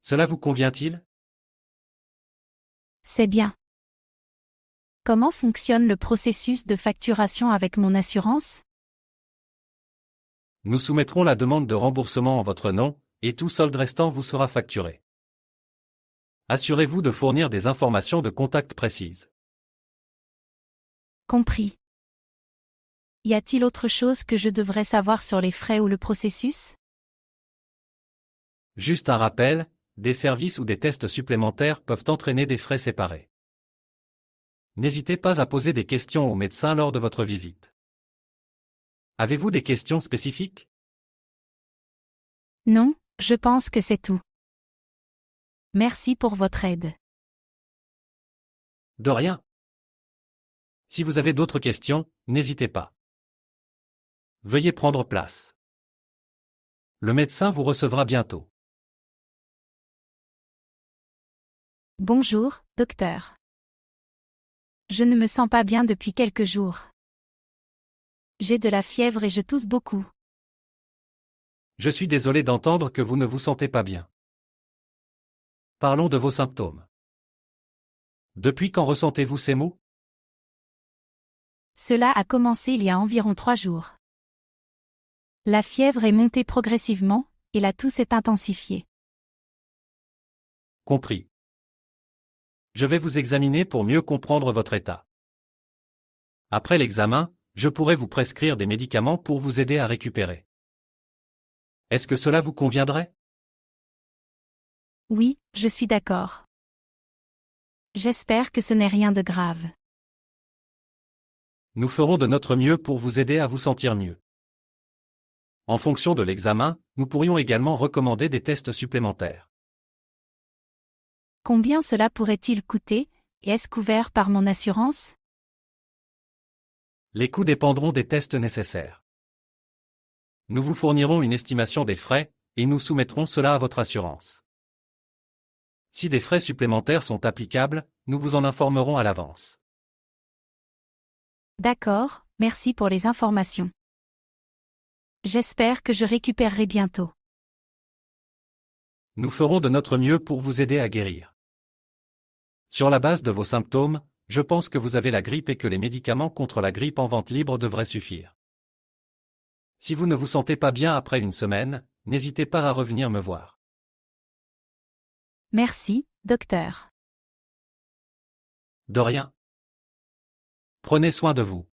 Cela vous convient-il? C'est bien. Comment fonctionne le processus de facturation avec mon assurance? Nous soumettrons la demande de remboursement en votre nom, et tout solde restant vous sera facturé. Assurez-vous de fournir des informations de contact précises. Compris. Y a-t-il autre chose que je devrais savoir sur les frais ou le processus? Juste un rappel, des services ou des tests supplémentaires peuvent entraîner des frais séparés. N'hésitez pas à poser des questions au médecin lors de votre visite. Avez-vous des questions spécifiques? Non, je pense que c'est tout. Merci pour votre aide. De rien. Si vous avez d'autres questions, n'hésitez pas. Veuillez prendre place. Le médecin vous recevra bientôt. Bonjour, docteur. Je ne me sens pas bien depuis quelques jours. J'ai de la fièvre et je tousse beaucoup. Je suis désolé d'entendre que vous ne vous sentez pas bien. Parlons de vos symptômes. Depuis quand ressentez-vous ces maux? Cela a commencé il y a environ 3 jours. La fièvre est montée progressivement, et la toux s'est intensifiée. Compris. Je vais vous examiner pour mieux comprendre votre état. Après l'examen, je pourrai vous prescrire des médicaments pour vous aider à récupérer. Est-ce que cela vous conviendrait? Oui, je suis d'accord. J'espère que ce n'est rien de grave. Nous ferons de notre mieux pour vous aider à vous sentir mieux. En fonction de l'examen, nous pourrions également recommander des tests supplémentaires. Combien cela pourrait-il coûter, et est-ce couvert par mon assurance? Les coûts dépendront des tests nécessaires. Nous vous fournirons une estimation des frais, et nous soumettrons cela à votre assurance. Si des frais supplémentaires sont applicables, nous vous en informerons à l'avance. D'accord, merci pour les informations. J'espère que je récupérerai bientôt. Nous ferons de notre mieux pour vous aider à guérir. Sur la base de vos symptômes, je pense que vous avez la grippe et que les médicaments contre la grippe en vente libre devraient suffire. Si vous ne vous sentez pas bien après une semaine, n'hésitez pas à revenir me voir. Merci, docteur. De rien. Prenez soin de vous.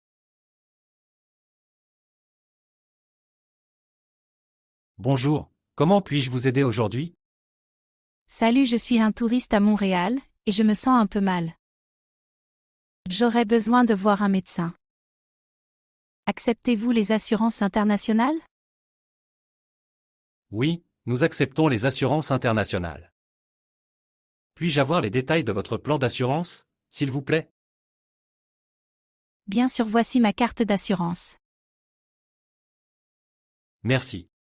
Bonjour, comment puis-je vous aider aujourd'hui? Salut, je suis un touriste à Montréal, et je me sens un peu mal. J'aurais besoin de voir un médecin. Acceptez-vous les assurances internationales? Oui, nous acceptons les assurances internationales. Puis-je avoir les détails de votre plan d'assurance, s'il vous plaît? Bien sûr, voici ma carte d'assurance. Merci.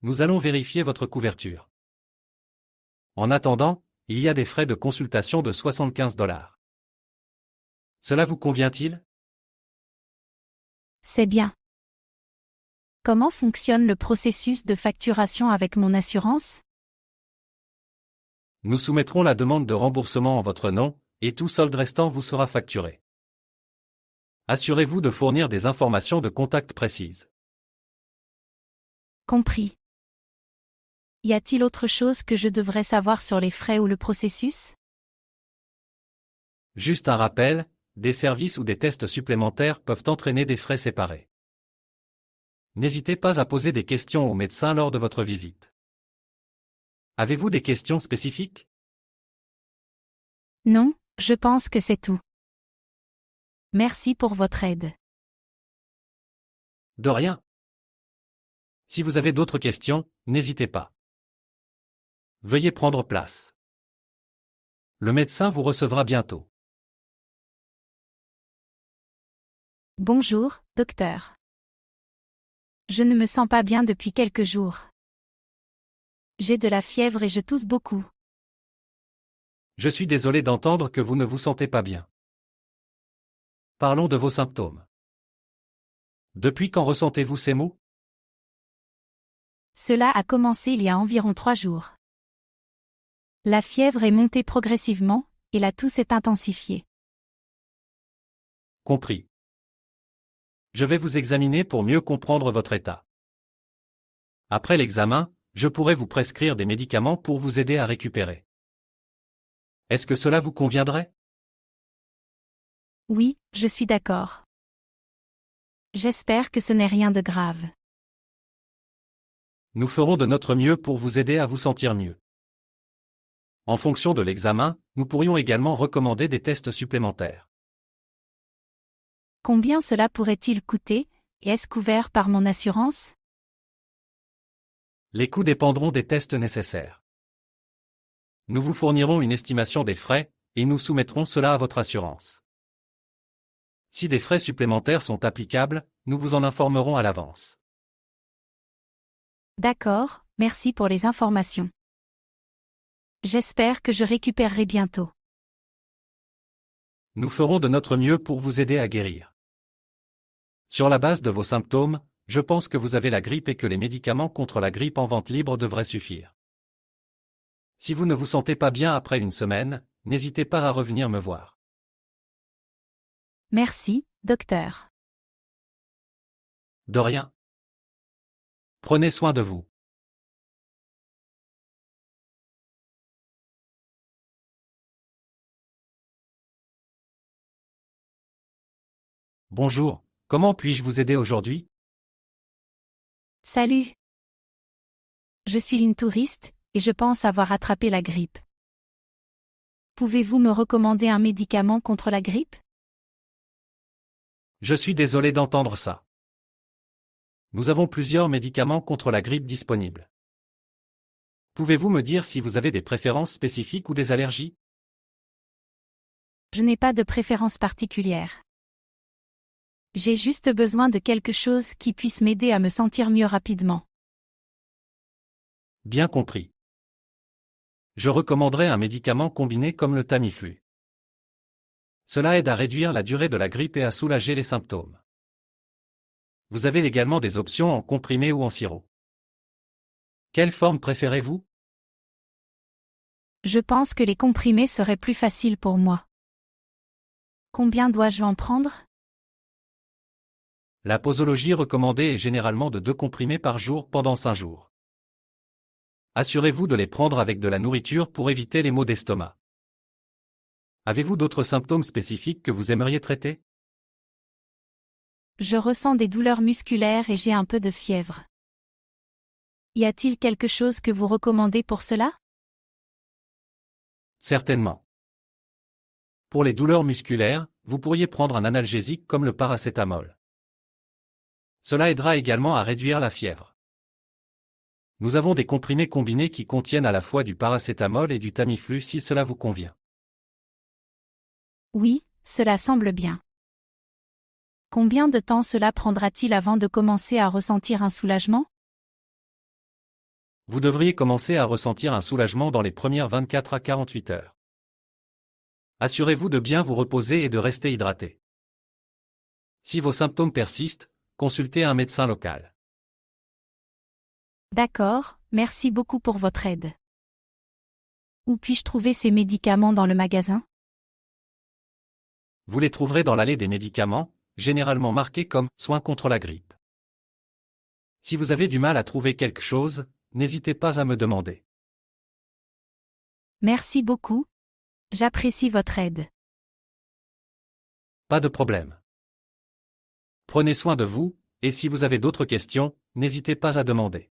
Nous allons vérifier votre couverture. En attendant, il y a des frais de consultation de 75 $. Cela vous convient-il? C'est bien. Comment fonctionne le processus de facturation avec mon assurance? Nous soumettrons la demande de remboursement en votre nom, et tout solde restant vous sera facturé. Assurez-vous de fournir des informations de contact précises. Compris. Y a-t-il autre chose que je devrais savoir sur les frais ou le processus? Juste un rappel, des services ou des tests supplémentaires peuvent entraîner des frais séparés. N'hésitez pas à poser des questions au médecin lors de votre visite. Avez-vous des questions spécifiques? Non, je pense que c'est tout. Merci pour votre aide. De rien. Si vous avez d'autres questions, n'hésitez pas. Veuillez prendre place. Le médecin vous recevra bientôt. Bonjour, docteur. Je ne me sens pas bien depuis quelques jours. J'ai de la fièvre et je tousse beaucoup. Je suis désolé d'entendre que vous ne vous sentez pas bien. Parlons de vos symptômes. Depuis quand ressentez-vous ces maux? Cela a commencé il y a environ 3 jours. La fièvre est montée progressivement, et la toux s'est intensifiée. Compris. Je vais vous examiner pour mieux comprendre votre état. Après l'examen, je pourrai vous prescrire des médicaments pour vous aider à récupérer. Est-ce que cela vous conviendrait? Oui, je suis d'accord. J'espère que ce n'est rien de grave. Nous ferons de notre mieux pour vous aider à vous sentir mieux. En fonction de l'examen, nous pourrions également recommander des tests supplémentaires. Combien cela pourrait-il coûter, et est-ce couvert par mon assurance? Les coûts dépendront des tests nécessaires. Nous vous fournirons une estimation des frais, et nous soumettrons cela à votre assurance. Si des frais supplémentaires sont applicables, nous vous en informerons à l'avance. D'accord, merci pour les informations. J'espère que je récupérerai bientôt. Nous ferons de notre mieux pour vous aider à guérir. Sur la base de vos symptômes, je pense que vous avez la grippe et que les médicaments contre la grippe en vente libre devraient suffire. Si vous ne vous sentez pas bien après une semaine, n'hésitez pas à revenir me voir. Merci, docteur. De rien. Prenez soin de vous. Bonjour, comment puis-je vous aider aujourd'hui? Salut. Je suis une touriste, et je pense avoir attrapé la grippe. Pouvez-vous me recommander un médicament contre la grippe? Je suis désolé d'entendre ça. Nous avons plusieurs médicaments contre la grippe disponibles. Pouvez-vous me dire si vous avez des préférences spécifiques ou des allergies? Je n'ai pas de préférence particulière. J'ai juste besoin de quelque chose qui puisse m'aider à me sentir mieux rapidement. Bien compris. Je recommanderais un médicament combiné comme le Tamiflu. Cela aide à réduire la durée de la grippe et à soulager les symptômes. Vous avez également des options en comprimé ou en sirop. Quelle forme préférez-vous? Je pense que les comprimés seraient plus faciles pour moi. Combien dois-je en prendre? La posologie recommandée est généralement de 2 comprimés par jour pendant 5 jours. Assurez-vous de les prendre avec de la nourriture pour éviter les maux d'estomac. Avez-vous d'autres symptômes spécifiques que vous aimeriez traiter? Je ressens des douleurs musculaires et j'ai un peu de fièvre. Y a-t-il quelque chose que vous recommandez pour cela? Certainement. Pour les douleurs musculaires, vous pourriez prendre un analgésique comme le paracétamol. Cela aidera également à réduire la fièvre. Nous avons des comprimés combinés qui contiennent à la fois du paracétamol et du Tamiflu si cela vous convient. Oui, cela semble bien. Combien de temps cela prendra-t-il avant de commencer à ressentir un soulagement? Vous devriez commencer à ressentir un soulagement dans les premières 24 à 48 heures. Assurez-vous de bien vous reposer et de rester hydraté. Si vos symptômes persistent, consultez un médecin local. D'accord, merci beaucoup pour votre aide. Où puis-je trouver ces médicaments dans le magasin? Vous les trouverez dans l'allée des médicaments, généralement marqués comme « soins contre la grippe ». Si vous avez du mal à trouver quelque chose, n'hésitez pas à me demander. Merci beaucoup. J'apprécie votre aide. Pas de problème. Prenez soin de vous, et si vous avez d'autres questions, n'hésitez pas à demander.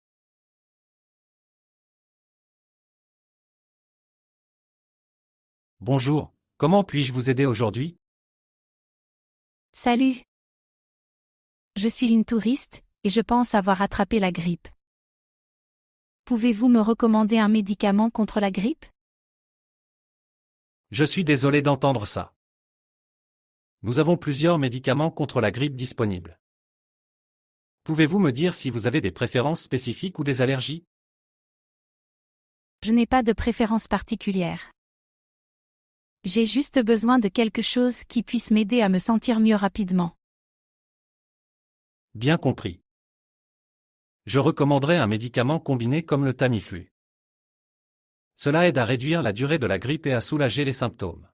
Bonjour, comment puis-je vous aider aujourd'hui? Salut. Je suis une touriste, et je pense avoir attrapé la grippe. Pouvez-vous me recommander un médicament contre la grippe? Je suis désolé d'entendre ça. Nous avons plusieurs médicaments contre la grippe disponibles. Pouvez-vous me dire si vous avez des préférences spécifiques ou des allergies? Je n'ai pas de préférence particulière. J'ai juste besoin de quelque chose qui puisse m'aider à me sentir mieux rapidement. Bien compris. Je recommanderais un médicament combiné comme le Tamiflu. Cela aide à réduire la durée de la grippe et à soulager les symptômes.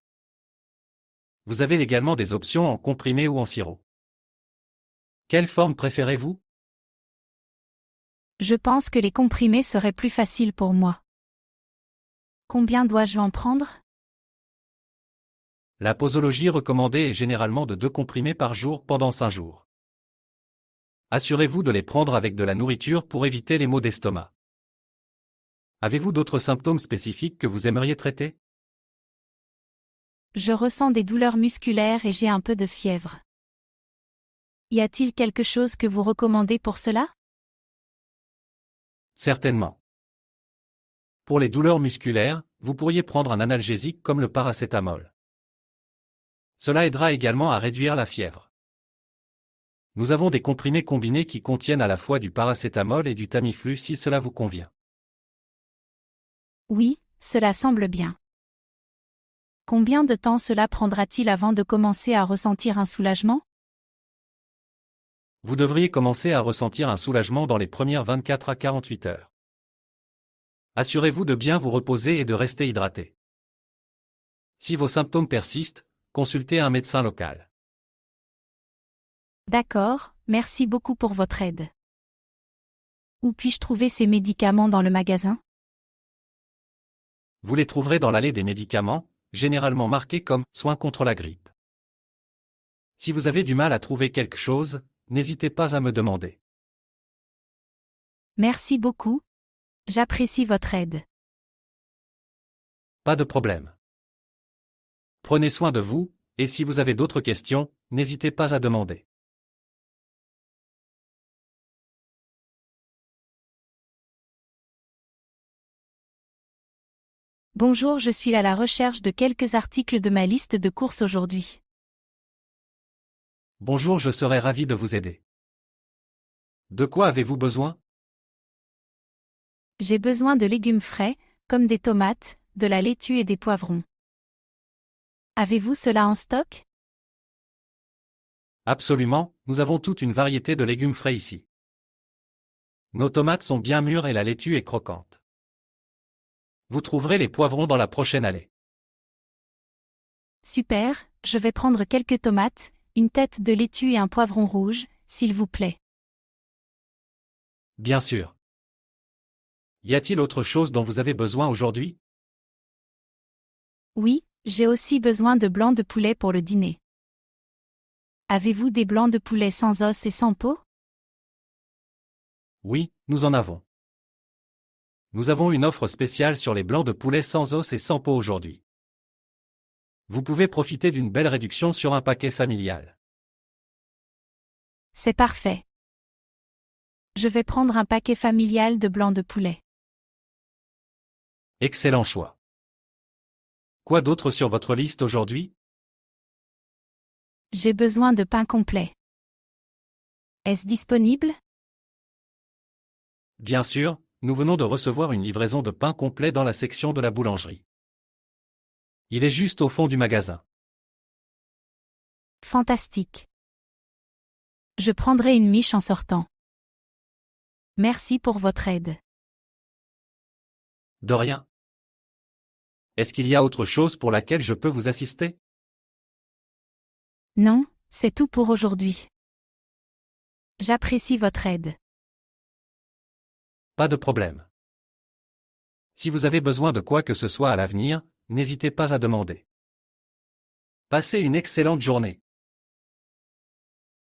Vous avez également des options en comprimé ou en sirop. Quelle forme préférez-vous? Je pense que les comprimés seraient plus faciles pour moi. Combien dois-je en prendre? La posologie recommandée est généralement de 2 comprimés par jour pendant 5 jours. Assurez-vous de les prendre avec de la nourriture pour éviter les maux d'estomac. Avez-vous d'autres symptômes spécifiques que vous aimeriez traiter? Je ressens des douleurs musculaires et j'ai un peu de fièvre. Y a-t-il quelque chose que vous recommandez pour cela? Certainement. Pour les douleurs musculaires, vous pourriez prendre un analgésique comme le paracétamol. Cela aidera également à réduire la fièvre. Nous avons des comprimés combinés qui contiennent à la fois du paracétamol et du Tamiflu si cela vous convient. Oui, cela semble bien. Combien de temps cela prendra-t-il avant de commencer à ressentir un soulagement? Vous devriez commencer à ressentir un soulagement dans les premières 24 à 48 heures. Assurez-vous de bien vous reposer et de rester hydraté. Si vos symptômes persistent, consultez un médecin local. D'accord, merci beaucoup pour votre aide. Où puis-je trouver ces médicaments dans le magasin? Vous les trouverez dans l'allée des médicaments, généralement marqués comme « soins contre la grippe ». Si vous avez du mal à trouver quelque chose, n'hésitez pas à me demander. Merci beaucoup. J'apprécie votre aide. Pas de problème. Prenez soin de vous, et si vous avez d'autres questions, n'hésitez pas à demander. Bonjour, je suis à la recherche de quelques articles de ma liste de courses aujourd'hui. Bonjour, je serai ravi de vous aider. De quoi avez-vous besoin? J'ai besoin de légumes frais, comme des tomates, de la laitue et des poivrons. Avez-vous cela en stock? Absolument, nous avons toute une variété de légumes frais ici. Nos tomates sont bien mûres et la laitue est croquante. Vous trouverez les poivrons dans la prochaine allée. Super, je vais prendre quelques tomates, une tête de laitue et un poivron rouge, s'il vous plaît. Bien sûr. Y a-t-il autre chose dont vous avez besoin aujourd'hui? Oui, j'ai aussi besoin de blanc de poulet pour le dîner. Avez-vous des blancs de poulet sans os et sans peau? Oui, nous en avons. Nous avons une offre spéciale sur les blancs de poulet sans os et sans peau aujourd'hui. Vous pouvez profiter d'une belle réduction sur un paquet familial. C'est parfait. Je vais prendre un paquet familial de blanc de poulet. Excellent choix. Quoi d'autre sur votre liste aujourd'hui? J'ai besoin de pain complet. Est-ce disponible? Bien sûr, nous venons de recevoir une livraison de pain complet dans la section de la boulangerie. Il est juste au fond du magasin. Fantastique. Je prendrai une miche en sortant. Merci pour votre aide. De rien. Est-ce qu'il y a autre chose pour laquelle je peux vous assister? Non, c'est tout pour aujourd'hui. J'apprécie votre aide. Pas de problème. Si vous avez besoin de quoi que ce soit à l'avenir, n'hésitez pas à demander. Passez une excellente journée.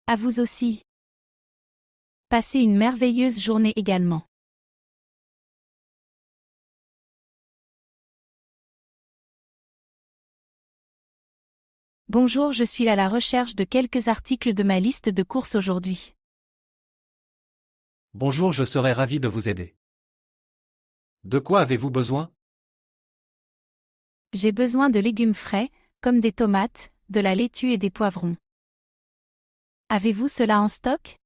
À vous aussi. Passez une merveilleuse journée également. Bonjour, je suis à la recherche de quelques articles de ma liste de courses aujourd'hui. Bonjour, je serai ravi de vous aider. De quoi avez-vous besoin? J'ai besoin de légumes frais, comme des tomates, de la laitue et des poivrons. Avez-vous cela en stock?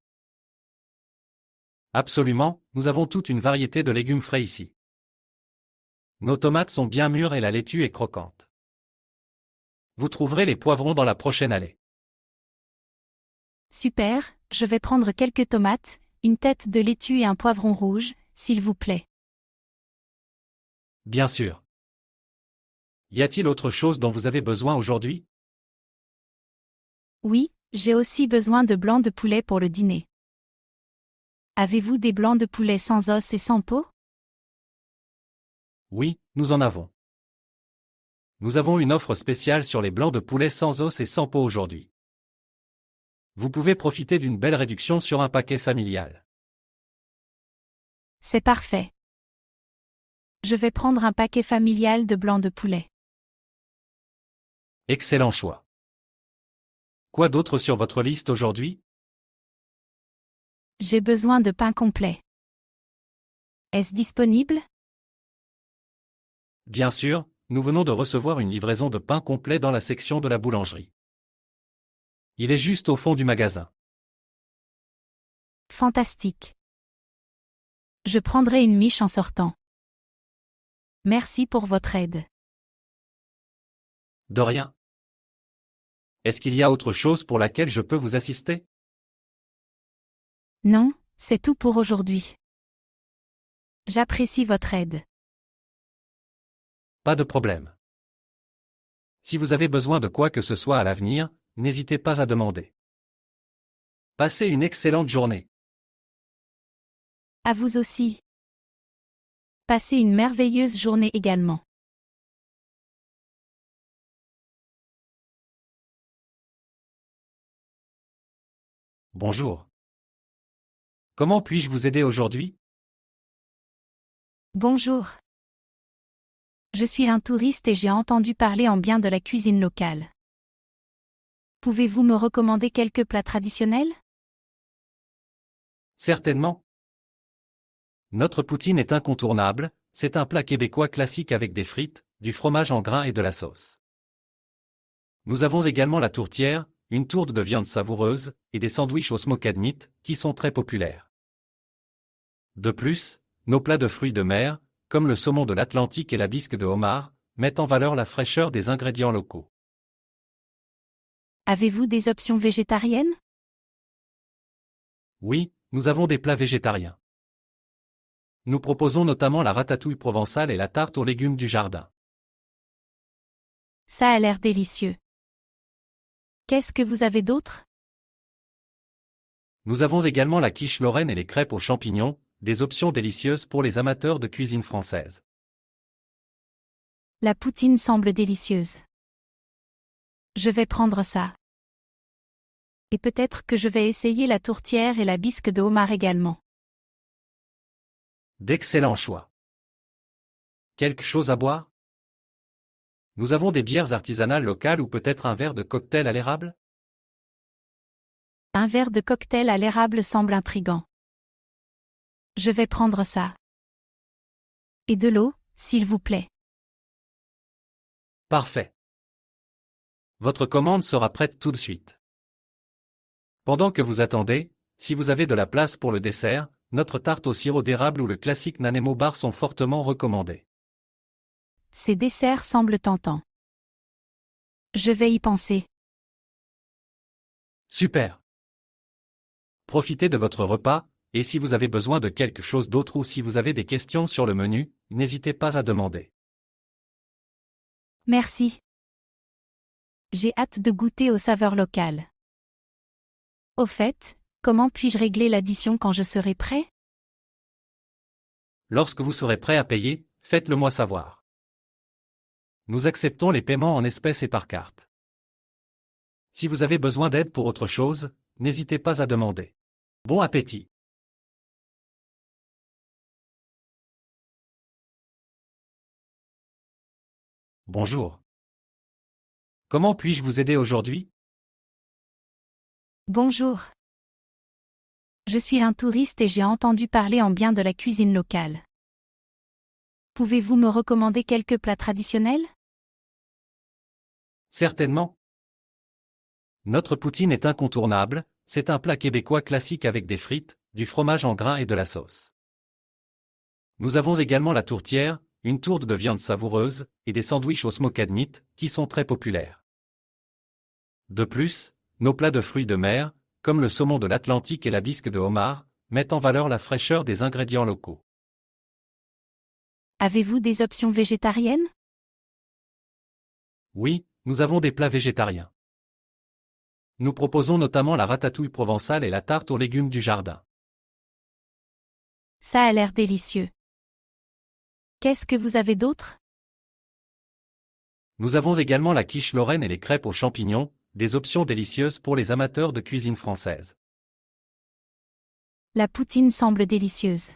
Absolument, nous avons toute une variété de légumes frais ici. Nos tomates sont bien mûres et la laitue est croquante. Vous trouverez les poivrons dans la prochaine allée. Super, je vais prendre quelques tomates, une tête de laitue et un poivron rouge, s'il vous plaît. Bien sûr. Y a-t-il autre chose dont vous avez besoin aujourd'hui? Oui, j'ai aussi besoin de blancs de poulet pour le dîner. Avez-vous des blancs de poulet sans os et sans peau? Oui, nous en avons. Nous avons une offre spéciale sur les blancs de poulet sans os et sans peau aujourd'hui. Vous pouvez profiter d'une belle réduction sur un paquet familial. C'est parfait. Je vais prendre un paquet familial de blancs de poulet. Excellent choix. Quoi d'autre sur votre liste aujourd'hui? J'ai besoin de pain complet. Est-ce disponible? Bien sûr, nous venons de recevoir une livraison de pain complet dans la section de la boulangerie. Il est juste au fond du magasin. Fantastique. Je prendrai une miche en sortant. Merci pour votre aide. De rien. Est-ce qu'il y a autre chose pour laquelle je peux vous assister? Non, c'est tout pour aujourd'hui. J'apprécie votre aide. Pas de problème. Si vous avez besoin de quoi que ce soit à l'avenir, n'hésitez pas à demander. Passez une excellente journée. À vous aussi. Passez une merveilleuse journée également. Bonjour. Comment puis-je vous aider aujourd'hui? Bonjour. Je suis un touriste et j'ai entendu parler en bien de la cuisine locale. Pouvez-vous me recommander quelques plats traditionnels? Certainement. Notre poutine est incontournable, c'est un plat québécois classique avec des frites, du fromage en grains et de la sauce. Nous avons également la tourtière, une tourte de viande savoureuse, et des sandwichs au smoked meat, qui sont très populaires. De plus, nos plats de fruits de mer, comme le saumon de l'Atlantique et la bisque de homard, mettent en valeur la fraîcheur des ingrédients locaux. Avez-vous des options végétariennes? Oui, nous avons des plats végétariens. Nous proposons notamment la ratatouille provençale et la tarte aux légumes du jardin. Ça a l'air délicieux. Qu'est-ce que vous avez d'autre? Nous avons également la quiche lorraine et les crêpes aux champignons, des options délicieuses pour les amateurs de cuisine française. La poutine semble délicieuse. Je vais prendre ça. Et peut-être que je vais essayer la tourtière et la bisque de homard également. D'excellents choix. Quelque chose à boire? Nous avons des bières artisanales locales ou peut-être un verre de cocktail à l'érable? Un verre de cocktail à l'érable semble intrigant. Je vais prendre ça. Et de l'eau, s'il vous plaît. Parfait. Votre commande sera prête tout de suite. Pendant que vous attendez, si vous avez de la place pour le dessert, notre tarte au sirop d'érable ou le classique Nanemo Bar sont fortement recommandés. Ces desserts semblent tentants. Je vais y penser. Super. Profitez de votre repas, et si vous avez besoin de quelque chose d'autre ou si vous avez des questions sur le menu, n'hésitez pas à demander. Merci. J'ai hâte de goûter aux saveurs locales. Au fait, comment puis-je régler l'addition quand je serai prêt? Lorsque vous serez prêt à payer, faites-le moi savoir. Nous acceptons les paiements en espèces et par carte. Si vous avez besoin d'aide pour autre chose, n'hésitez pas à demander. Bon appétit! Bonjour. Comment puis-je vous aider aujourd'hui? Bonjour. Je suis un touriste et j'ai entendu parler en bien de la cuisine locale. Pouvez-vous me recommander quelques plats traditionnels? Certainement. Notre poutine est incontournable, c'est un plat québécois classique avec des frites, du fromage en grains et de la sauce. Nous avons également la tourtière, une tourte de viande savoureuse, et des sandwichs au smoked meat, qui sont très populaires. De plus, nos plats de fruits de mer, comme le saumon de l'Atlantique et la bisque de homard, mettent en valeur la fraîcheur des ingrédients locaux. Avez-vous des options végétariennes? Oui, nous avons des plats végétariens. Nous proposons notamment la ratatouille provençale et la tarte aux légumes du jardin. Ça a l'air délicieux. Qu'est-ce que vous avez d'autre? Nous avons également la quiche lorraine et les crêpes aux champignons, des options délicieuses pour les amateurs de cuisine française. La poutine semble délicieuse.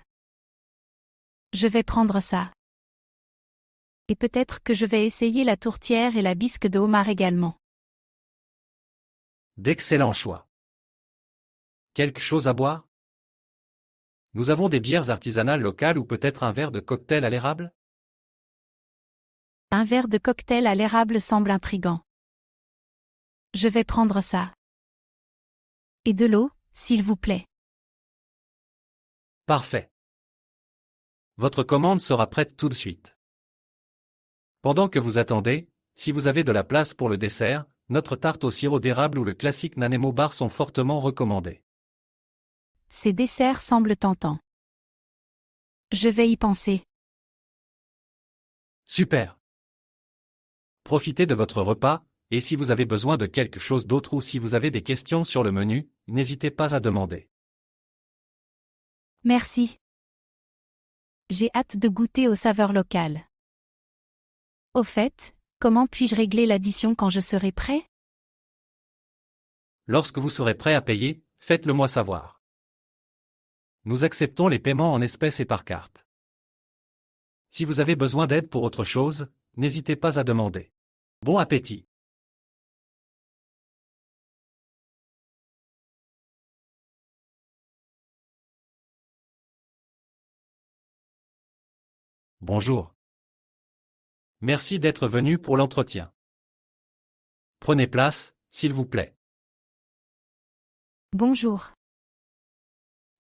Je vais prendre ça. Et peut-être que je vais essayer la tourtière et la bisque de homard également. D'excellents choix. Quelque chose à boire? Nous avons des bières artisanales locales ou peut-être un verre de cocktail à l'érable? Un verre de cocktail à l'érable semble intrigant. Je vais prendre ça. Et de l'eau, s'il vous plaît. Parfait. Votre commande sera prête tout de suite. Pendant que vous attendez, si vous avez de la place pour le dessert, notre tarte au sirop d'érable ou le classique Nanemo Bar sont fortement recommandés. Ces desserts semblent tentants. Je vais y penser. Super. Profitez de votre repas, et si vous avez besoin de quelque chose d'autre ou si vous avez des questions sur le menu, n'hésitez pas à demander. Merci. J'ai hâte de goûter aux saveurs locales. Au fait, comment puis-je régler l'addition quand je serai prêt? Lorsque vous serez prêt à payer, faites-le moi savoir. Nous acceptons les paiements en espèces et par carte. Si vous avez besoin d'aide pour autre chose, n'hésitez pas à demander. Bon appétit! Bonjour. Merci d'être venu pour l'entretien. Prenez place, s'il vous plaît. Bonjour.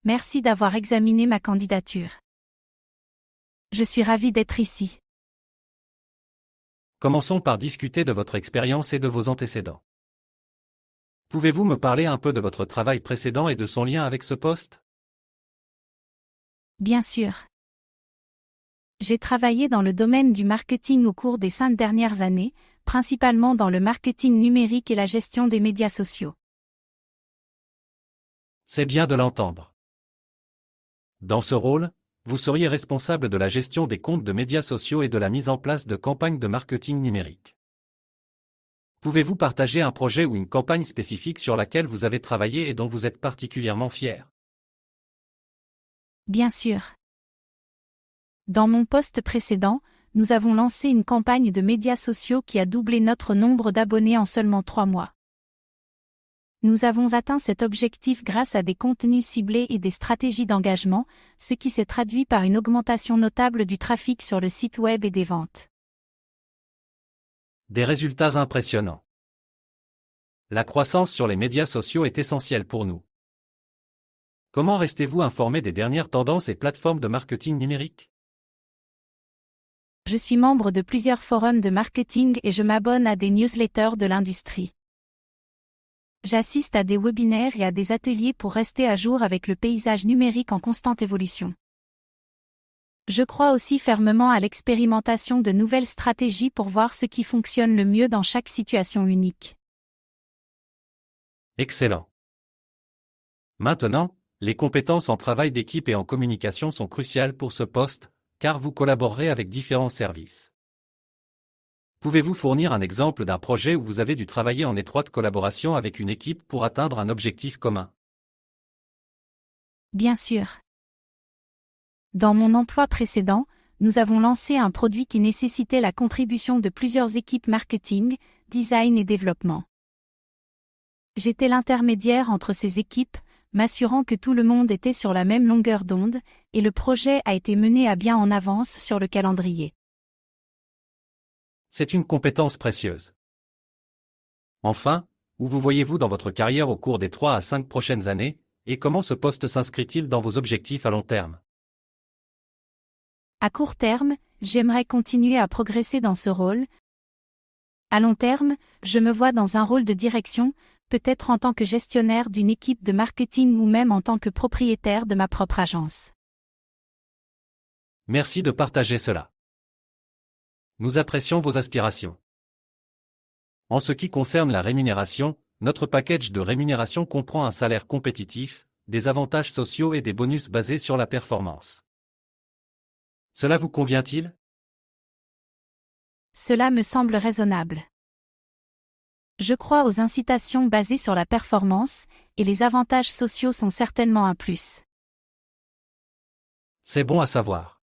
Merci d'avoir examiné ma candidature. Je suis ravie d'être ici. Commençons par discuter de votre expérience et de vos antécédents. Pouvez-vous me parler un peu de votre travail précédent et de son lien avec ce poste? Bien sûr. J'ai travaillé dans le domaine du marketing au cours des 5 dernières années, principalement dans le marketing numérique et la gestion des médias sociaux. C'est bien de l'entendre. Dans ce rôle, vous seriez responsable de la gestion des comptes de médias sociaux et de la mise en place de campagnes de marketing numérique. Pouvez-vous partager un projet ou une campagne spécifique sur laquelle vous avez travaillé et dont vous êtes particulièrement fier? Bien sûr. Dans mon poste précédent, nous avons lancé une campagne de médias sociaux qui a doublé notre nombre d'abonnés en seulement 3 mois. Nous avons atteint cet objectif grâce à des contenus ciblés et des stratégies d'engagement, ce qui s'est traduit par une augmentation notable du trafic sur le site web et des ventes. Des résultats impressionnants. La croissance sur les médias sociaux est essentielle pour nous. Comment restez-vous informé des dernières tendances et plateformes de marketing numérique? Je suis membre de plusieurs forums de marketing et je m'abonne à des newsletters de l'industrie. J'assiste à des webinaires et à des ateliers pour rester à jour avec le paysage numérique en constante évolution. Je crois aussi fermement à l'expérimentation de nouvelles stratégies pour voir ce qui fonctionne le mieux dans chaque situation unique. Excellent. Maintenant, les compétences en travail d'équipe et en communication sont cruciales pour ce poste, car vous collaborerez avec différents services. Pouvez-vous fournir un exemple d'un projet où vous avez dû travailler en étroite collaboration avec une équipe pour atteindre un objectif commun? Bien sûr. Dans mon emploi précédent, nous avons lancé un produit qui nécessitait la contribution de plusieurs équipes marketing, design et développement. J'étais l'intermédiaire entre ces équipes, m'assurant que tout le monde était sur la même longueur d'onde, et le projet a été mené à bien en avance sur le calendrier. C'est une compétence précieuse. Enfin, où vous voyez-vous dans votre carrière au cours des 3 à 5 prochaines années, et comment ce poste s'inscrit-il dans vos objectifs à long terme? À court terme, j'aimerais continuer à progresser dans ce rôle. À long terme, je me vois dans un rôle de direction, peut-être en tant que gestionnaire d'une équipe de marketing ou même en tant que propriétaire de ma propre agence. Merci de partager cela. Nous apprécions vos aspirations. En ce qui concerne la rémunération, notre package de rémunération comprend un salaire compétitif, des avantages sociaux et des bonus basés sur la performance. Cela vous convient-il? Cela me semble raisonnable. Je crois aux incitations basées sur la performance, et les avantages sociaux sont certainement un plus. C'est bon à savoir.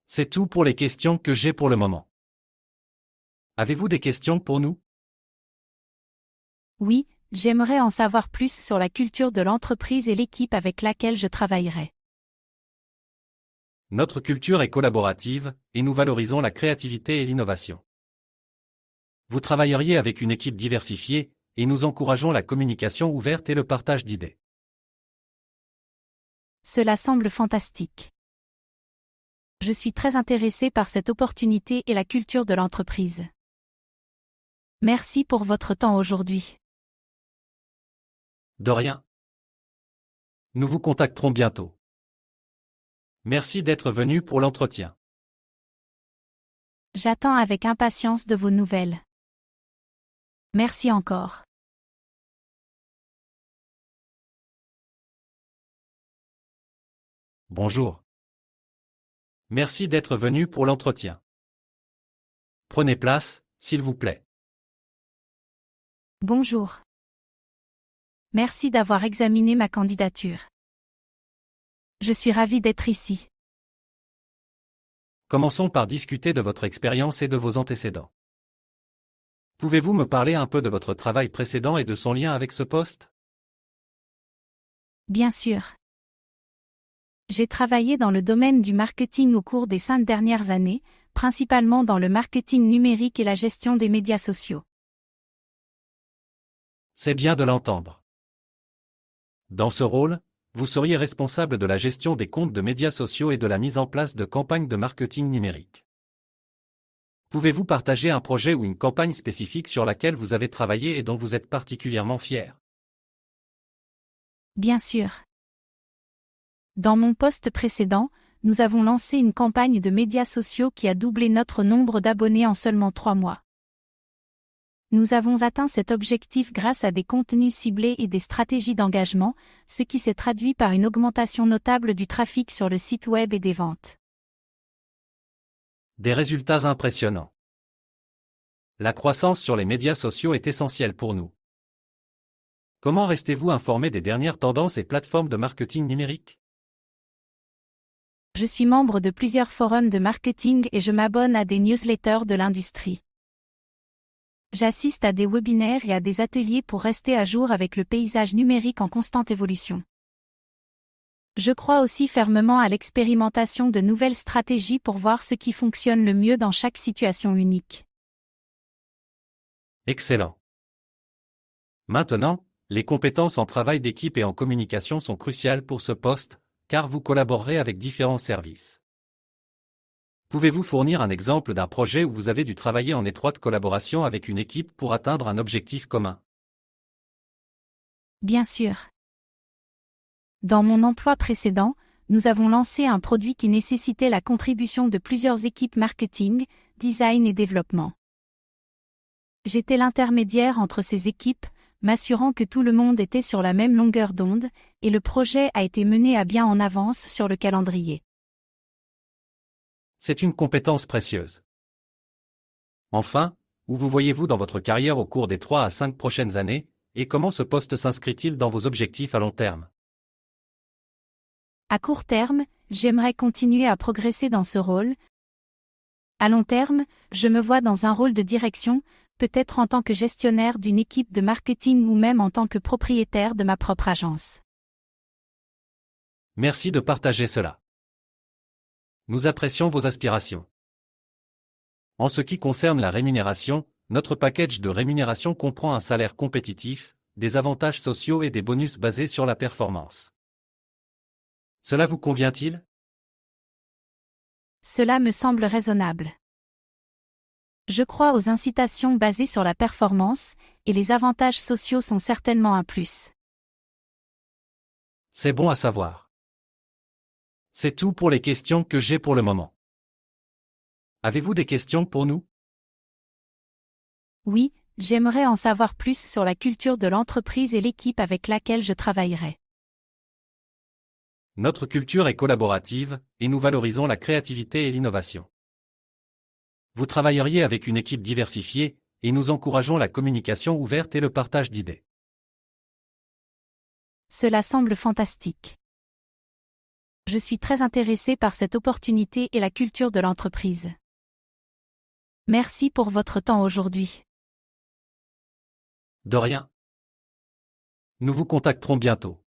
C'est tout pour les questions que j'ai pour le moment. Avez-vous des questions pour nous? Oui, j'aimerais en savoir plus sur la culture de l'entreprise et l'équipe avec laquelle je travaillerai. Notre culture est collaborative, et nous valorisons la créativité et l'innovation. Vous travailleriez avec une équipe diversifiée, et nous encourageons la communication ouverte et le partage d'idées. Cela semble fantastique. Je suis très intéressé par cette opportunité et la culture de l'entreprise. Merci pour votre temps aujourd'hui. De rien. Nous vous contacterons bientôt. Merci d'être venu pour l'entretien. J'attends avec impatience de vos nouvelles. Merci encore. Bonjour. Merci d'être venu pour l'entretien. Prenez place, s'il vous plaît. Bonjour. Merci d'avoir examiné ma candidature. Je suis ravie d'être ici. Commençons par discuter de votre expérience et de vos antécédents. Pouvez-vous me parler un peu de votre travail précédent et de son lien avec ce poste? Bien sûr. J'ai travaillé dans le domaine du marketing au cours des 5 dernières années, principalement dans le marketing numérique et la gestion des médias sociaux. C'est bien de l'entendre. Dans ce rôle, vous seriez responsable de la gestion des comptes de médias sociaux et de la mise en place de campagnes de marketing numérique. Pouvez-vous partager un projet ou une campagne spécifique sur laquelle vous avez travaillé et dont vous êtes particulièrement fier? Bien sûr. Dans mon poste précédent, nous avons lancé une campagne de médias sociaux qui a doublé notre nombre d'abonnés en seulement 3 mois. Nous avons atteint cet objectif grâce à des contenus ciblés et des stratégies d'engagement, ce qui s'est traduit par une augmentation notable du trafic sur le site web et des ventes. Des résultats impressionnants. La croissance sur les médias sociaux est essentielle pour nous. Comment restez-vous informé des dernières tendances et plateformes de marketing numérique? Je suis membre de plusieurs forums de marketing et je m'abonne à des newsletters de l'industrie. J'assiste à des webinaires et à des ateliers pour rester à jour avec le paysage numérique en constante évolution. Je crois aussi fermement à l'expérimentation de nouvelles stratégies pour voir ce qui fonctionne le mieux dans chaque situation unique. Excellent. Maintenant, les compétences en travail d'équipe et en communication sont cruciales pour ce poste, car vous collaborerez avec différents services. Pouvez-vous fournir un exemple d'un projet où vous avez dû travailler en étroite collaboration avec une équipe pour atteindre un objectif commun? Bien sûr. Dans mon emploi précédent, nous avons lancé un produit qui nécessitait la contribution de plusieurs équipes marketing, design et développement. J'étais l'intermédiaire entre ces équipes, m'assurant que tout le monde était sur la même longueur d'onde, et le projet a été mené à bien en avance sur le calendrier. C'est une compétence précieuse. Enfin, où vous voyez-vous dans votre carrière au cours des 3 à 5 prochaines années, et comment ce poste s'inscrit-il dans vos objectifs à long terme? À court terme, j'aimerais continuer à progresser dans ce rôle. À long terme, je me vois dans un rôle de direction, peut-être en tant que gestionnaire d'une équipe de marketing ou même en tant que propriétaire de ma propre agence. Merci de partager cela. Nous apprécions vos aspirations. En ce qui concerne la rémunération, notre package de rémunération comprend un salaire compétitif, des avantages sociaux et des bonus basés sur la performance. Cela vous convient-il? Cela me semble raisonnable. Je crois aux incitations basées sur la performance, et les avantages sociaux sont certainement un plus. C'est bon à savoir. C'est tout pour les questions que j'ai pour le moment. Avez-vous des questions pour nous? Oui, j'aimerais en savoir plus sur la culture de l'entreprise et l'équipe avec laquelle je travaillerai. Notre culture est collaborative, et nous valorisons la créativité et l'innovation. Vous travailleriez avec une équipe diversifiée, et nous encourageons la communication ouverte et le partage d'idées. Cela semble fantastique. Je suis très intéressé par cette opportunité et la culture de l'entreprise. Merci pour votre temps aujourd'hui. De rien. Nous vous contacterons bientôt.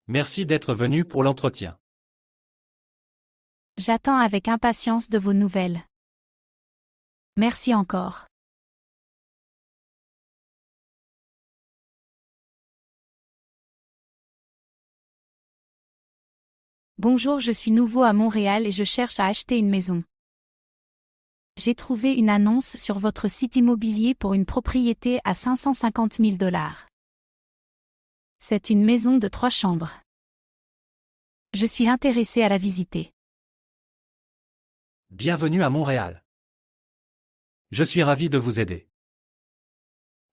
Merci d'être venu pour l'entretien. J'attends avec impatience de vos nouvelles. Merci encore. Bonjour, je suis nouveau à Montréal et je cherche à acheter une maison. J'ai trouvé une annonce sur votre site immobilier pour une propriété à 550 000 $. C'est une maison de 3 chambres. Je suis intéressé à la visiter. Bienvenue à Montréal. Je suis ravi de vous aider.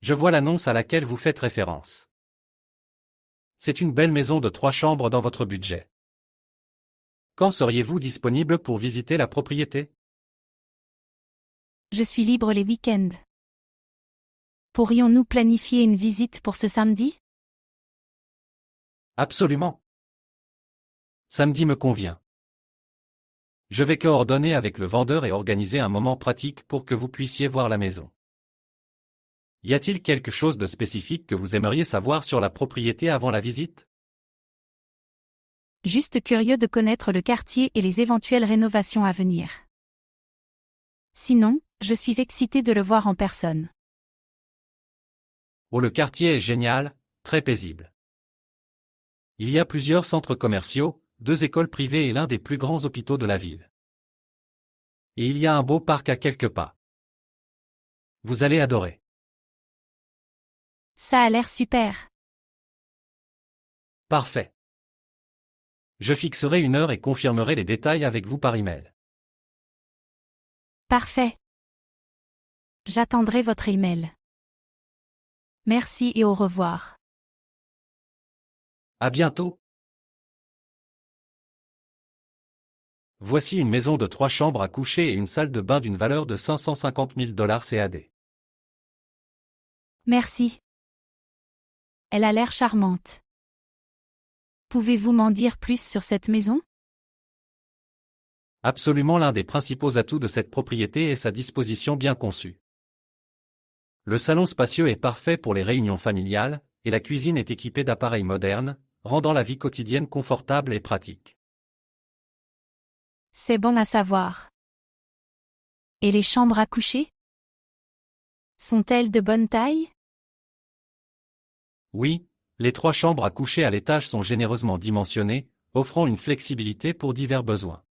Je vois l'annonce à laquelle vous faites référence. C'est une belle maison de 3 chambres dans votre budget. Quand seriez-vous disponible pour visiter la propriété? Je suis libre les week-ends. Pourrions-nous planifier une visite pour ce samedi? Absolument. Samedi me convient. Je vais coordonner avec le vendeur et organiser un moment pratique pour que vous puissiez voir la maison. Y a-t-il quelque chose de spécifique que vous aimeriez savoir sur la propriété avant la visite? Juste curieux de connaître le quartier et les éventuelles rénovations à venir. Sinon, je suis excité de le voir en personne. Oh, le quartier est génial, très paisible. Il y a plusieurs centres commerciaux, 2 écoles privées et l'un des plus grands hôpitaux de la ville. Et il y a un beau parc à quelques pas. Vous allez adorer. Ça a l'air super. Parfait. Je fixerai une heure et confirmerai les détails avec vous par email. Parfait. J'attendrai votre email. Merci et au revoir. À bientôt. Voici une maison de 3 chambres à coucher et une salle de bain d'une valeur de 550 000 $ CAD. Merci. Elle a l'air charmante. Pouvez-vous m'en dire plus sur cette maison? Absolument, l'un des principaux atouts de cette propriété est sa disposition bien conçue. Le salon spacieux est parfait pour les réunions familiales, et la cuisine est équipée d'appareils modernes, rendant la vie quotidienne confortable et pratique. C'est bon à savoir. Et les chambres à coucher? Sont-elles de bonne taille? Oui, les 3 chambres à coucher à l'étage sont généreusement dimensionnées, offrant une flexibilité pour divers besoins.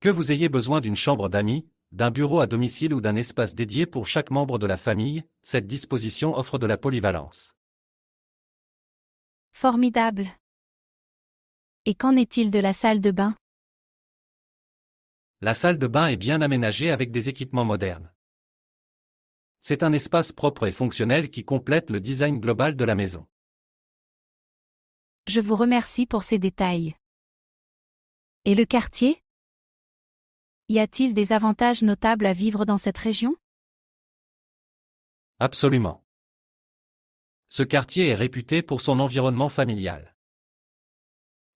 Que vous ayez besoin d'une chambre d'amis, d'un bureau à domicile ou d'un espace dédié pour chaque membre de la famille, cette disposition offre de la polyvalence. Formidable. Et qu'en est-il de la salle de bain? La salle de bain est bien aménagée avec des équipements modernes. C'est un espace propre et fonctionnel qui complète le design global de la maison. Je vous remercie pour ces détails. Et le quartier? Y a-t-il des avantages notables à vivre dans cette région? Absolument. Ce quartier est réputé pour son environnement familial.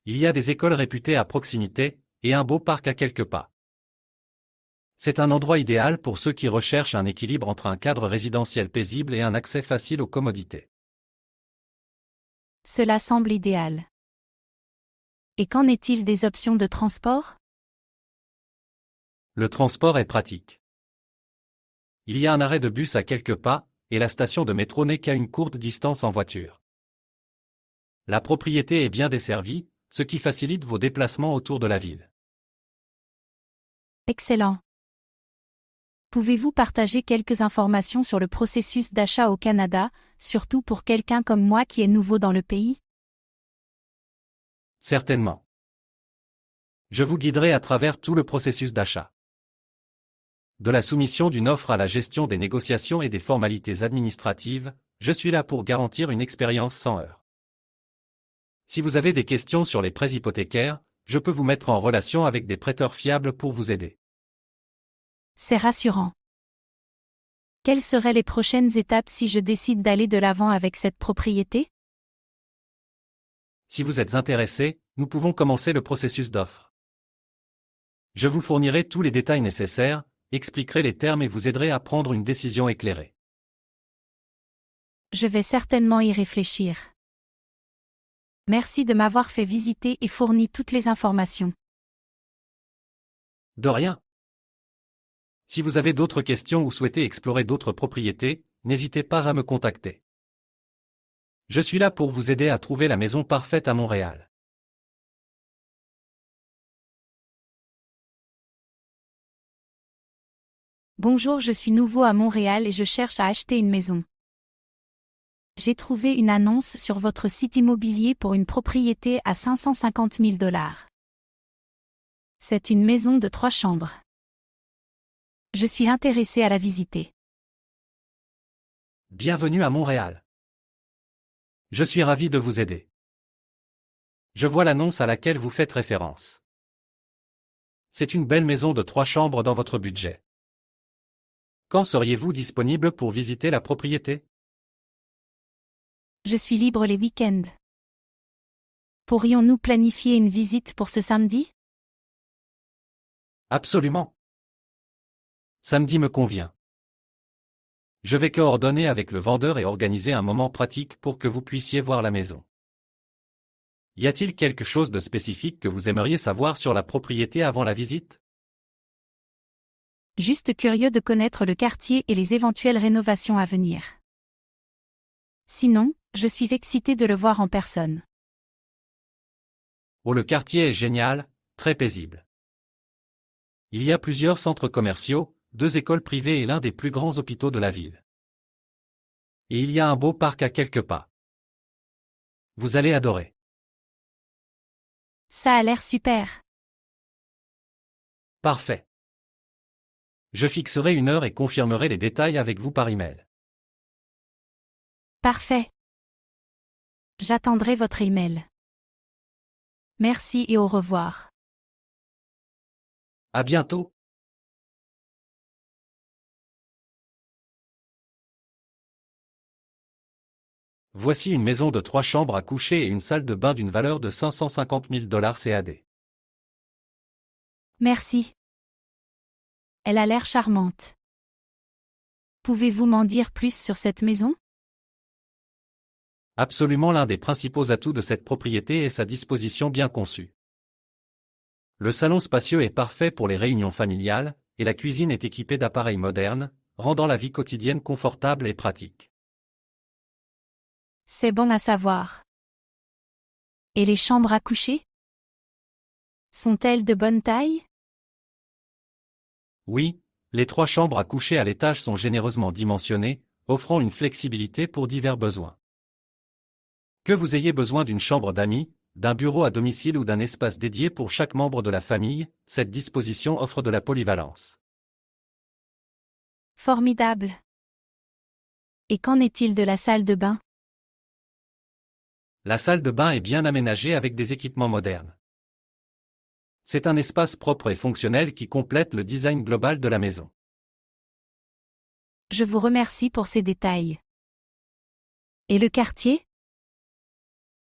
Il y a des écoles réputées à proximité, et un beau parc à quelques pas. C'est un endroit idéal pour ceux qui recherchent un équilibre entre un cadre résidentiel paisible et un accès facile aux commodités. Cela semble idéal. Et qu'en est-il des options de transport? Le transport est pratique. Il y a un arrêt de bus à quelques pas, et la station de métro n'est qu'à une courte distance en voiture. La propriété est bien desservie, ce qui facilite vos déplacements autour de la ville. Excellent. Pouvez-vous partager quelques informations sur le processus d'achat au Canada, surtout pour quelqu'un comme moi qui est nouveau dans le pays? Certainement. Je vous guiderai à travers tout le processus d'achat. De la soumission d'une offre à la gestion des négociations et des formalités administratives, je suis là pour garantir une expérience sans heurts. Si vous avez des questions sur les prêts hypothécaires, je peux vous mettre en relation avec des prêteurs fiables pour vous aider. C'est rassurant. Quelles seraient les prochaines étapes si je décide d'aller de l'avant avec cette propriété? Si vous êtes intéressé, nous pouvons commencer le processus d'offre. Je vous fournirai tous les détails nécessaires, expliquerai les termes et vous aiderai à prendre une décision éclairée. Je vais certainement y réfléchir. Merci de m'avoir fait visiter et fourni toutes les informations. De rien. Si vous avez d'autres questions ou souhaitez explorer d'autres propriétés, n'hésitez pas à me contacter. Je suis là pour vous aider à trouver la maison parfaite à Montréal. Bonjour, je suis nouveau à Montréal et je cherche à acheter une maison. J'ai trouvé une annonce sur votre site immobilier pour une propriété à 550 000 $. C'est une maison de 3 chambres. Je suis intéressé à la visiter. Bienvenue à Montréal. Je suis ravi de vous aider. Je vois l'annonce à laquelle vous faites référence. C'est une belle maison de 3 chambres dans votre budget. Quand seriez-vous disponible pour visiter la propriété? Je suis libre les week-ends. Pourrions-nous planifier une visite pour ce samedi? Absolument. Samedi me convient. Je vais coordonner avec le vendeur et organiser un moment pratique pour que vous puissiez voir la maison. Y a-t-il quelque chose de spécifique que vous aimeriez savoir sur la propriété avant la visite? Juste curieux de connaître le quartier et les éventuelles rénovations à venir. Sinon, je suis excité de le voir en personne. Oh, le quartier est génial, très paisible. Il y a plusieurs centres commerciaux, 2 écoles privées et l'un des plus grands hôpitaux de la ville. Et il y a un beau parc à quelques pas. Vous allez adorer. Ça a l'air super. Parfait. Je fixerai une heure et confirmerai les détails avec vous par email. Parfait. J'attendrai votre email. Merci et au revoir. À bientôt. Voici une maison de 3 chambres à coucher et une salle de bain d'une valeur de 550 000 $ CAD. Merci. Elle a l'air charmante. Pouvez-vous m'en dire plus sur cette maison? Absolument, l'un des principaux atouts de cette propriété est sa disposition bien conçue. Le salon spacieux est parfait pour les réunions familiales, et la cuisine est équipée d'appareils modernes, rendant la vie quotidienne confortable et pratique. C'est bon à savoir. Et les chambres à coucher? Sont-elles de bonne taille? Oui, les 3 chambres à coucher à l'étage sont généreusement dimensionnées, offrant une flexibilité pour divers besoins. Que vous ayez besoin d'une chambre d'amis, d'un bureau à domicile ou d'un espace dédié pour chaque membre de la famille, cette disposition offre de la polyvalence. Formidable. Et qu'en est-il de la salle de bain? La salle de bain est bien aménagée avec des équipements modernes. C'est un espace propre et fonctionnel qui complète le design global de la maison. Je vous remercie pour ces détails. Et le quartier?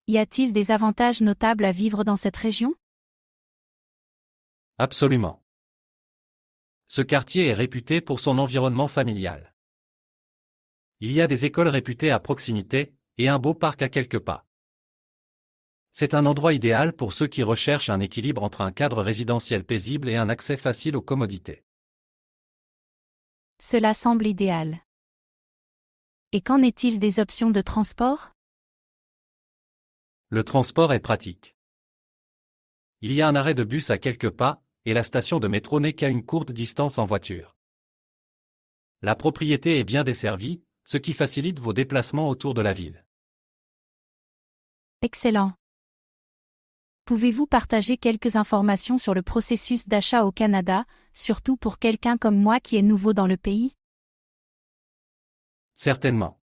Y a-t-il des avantages notables à vivre dans cette région? Absolument. Ce quartier est réputé pour son environnement familial. Il y a des écoles réputées à proximité, et un beau parc à quelques pas. C'est un endroit idéal pour ceux qui recherchent un équilibre entre un cadre résidentiel paisible et un accès facile aux commodités. Cela semble idéal. Et qu'en est-il des options de transport? Le transport est pratique. Il y a un arrêt de bus à quelques pas, et la station de métro n'est qu'à une courte distance en voiture. La propriété est bien desservie, ce qui facilite vos déplacements autour de la ville. Excellent. Pouvez-vous partager quelques informations sur le processus d'achat au Canada, surtout pour quelqu'un comme moi qui est nouveau dans le pays? Certainement.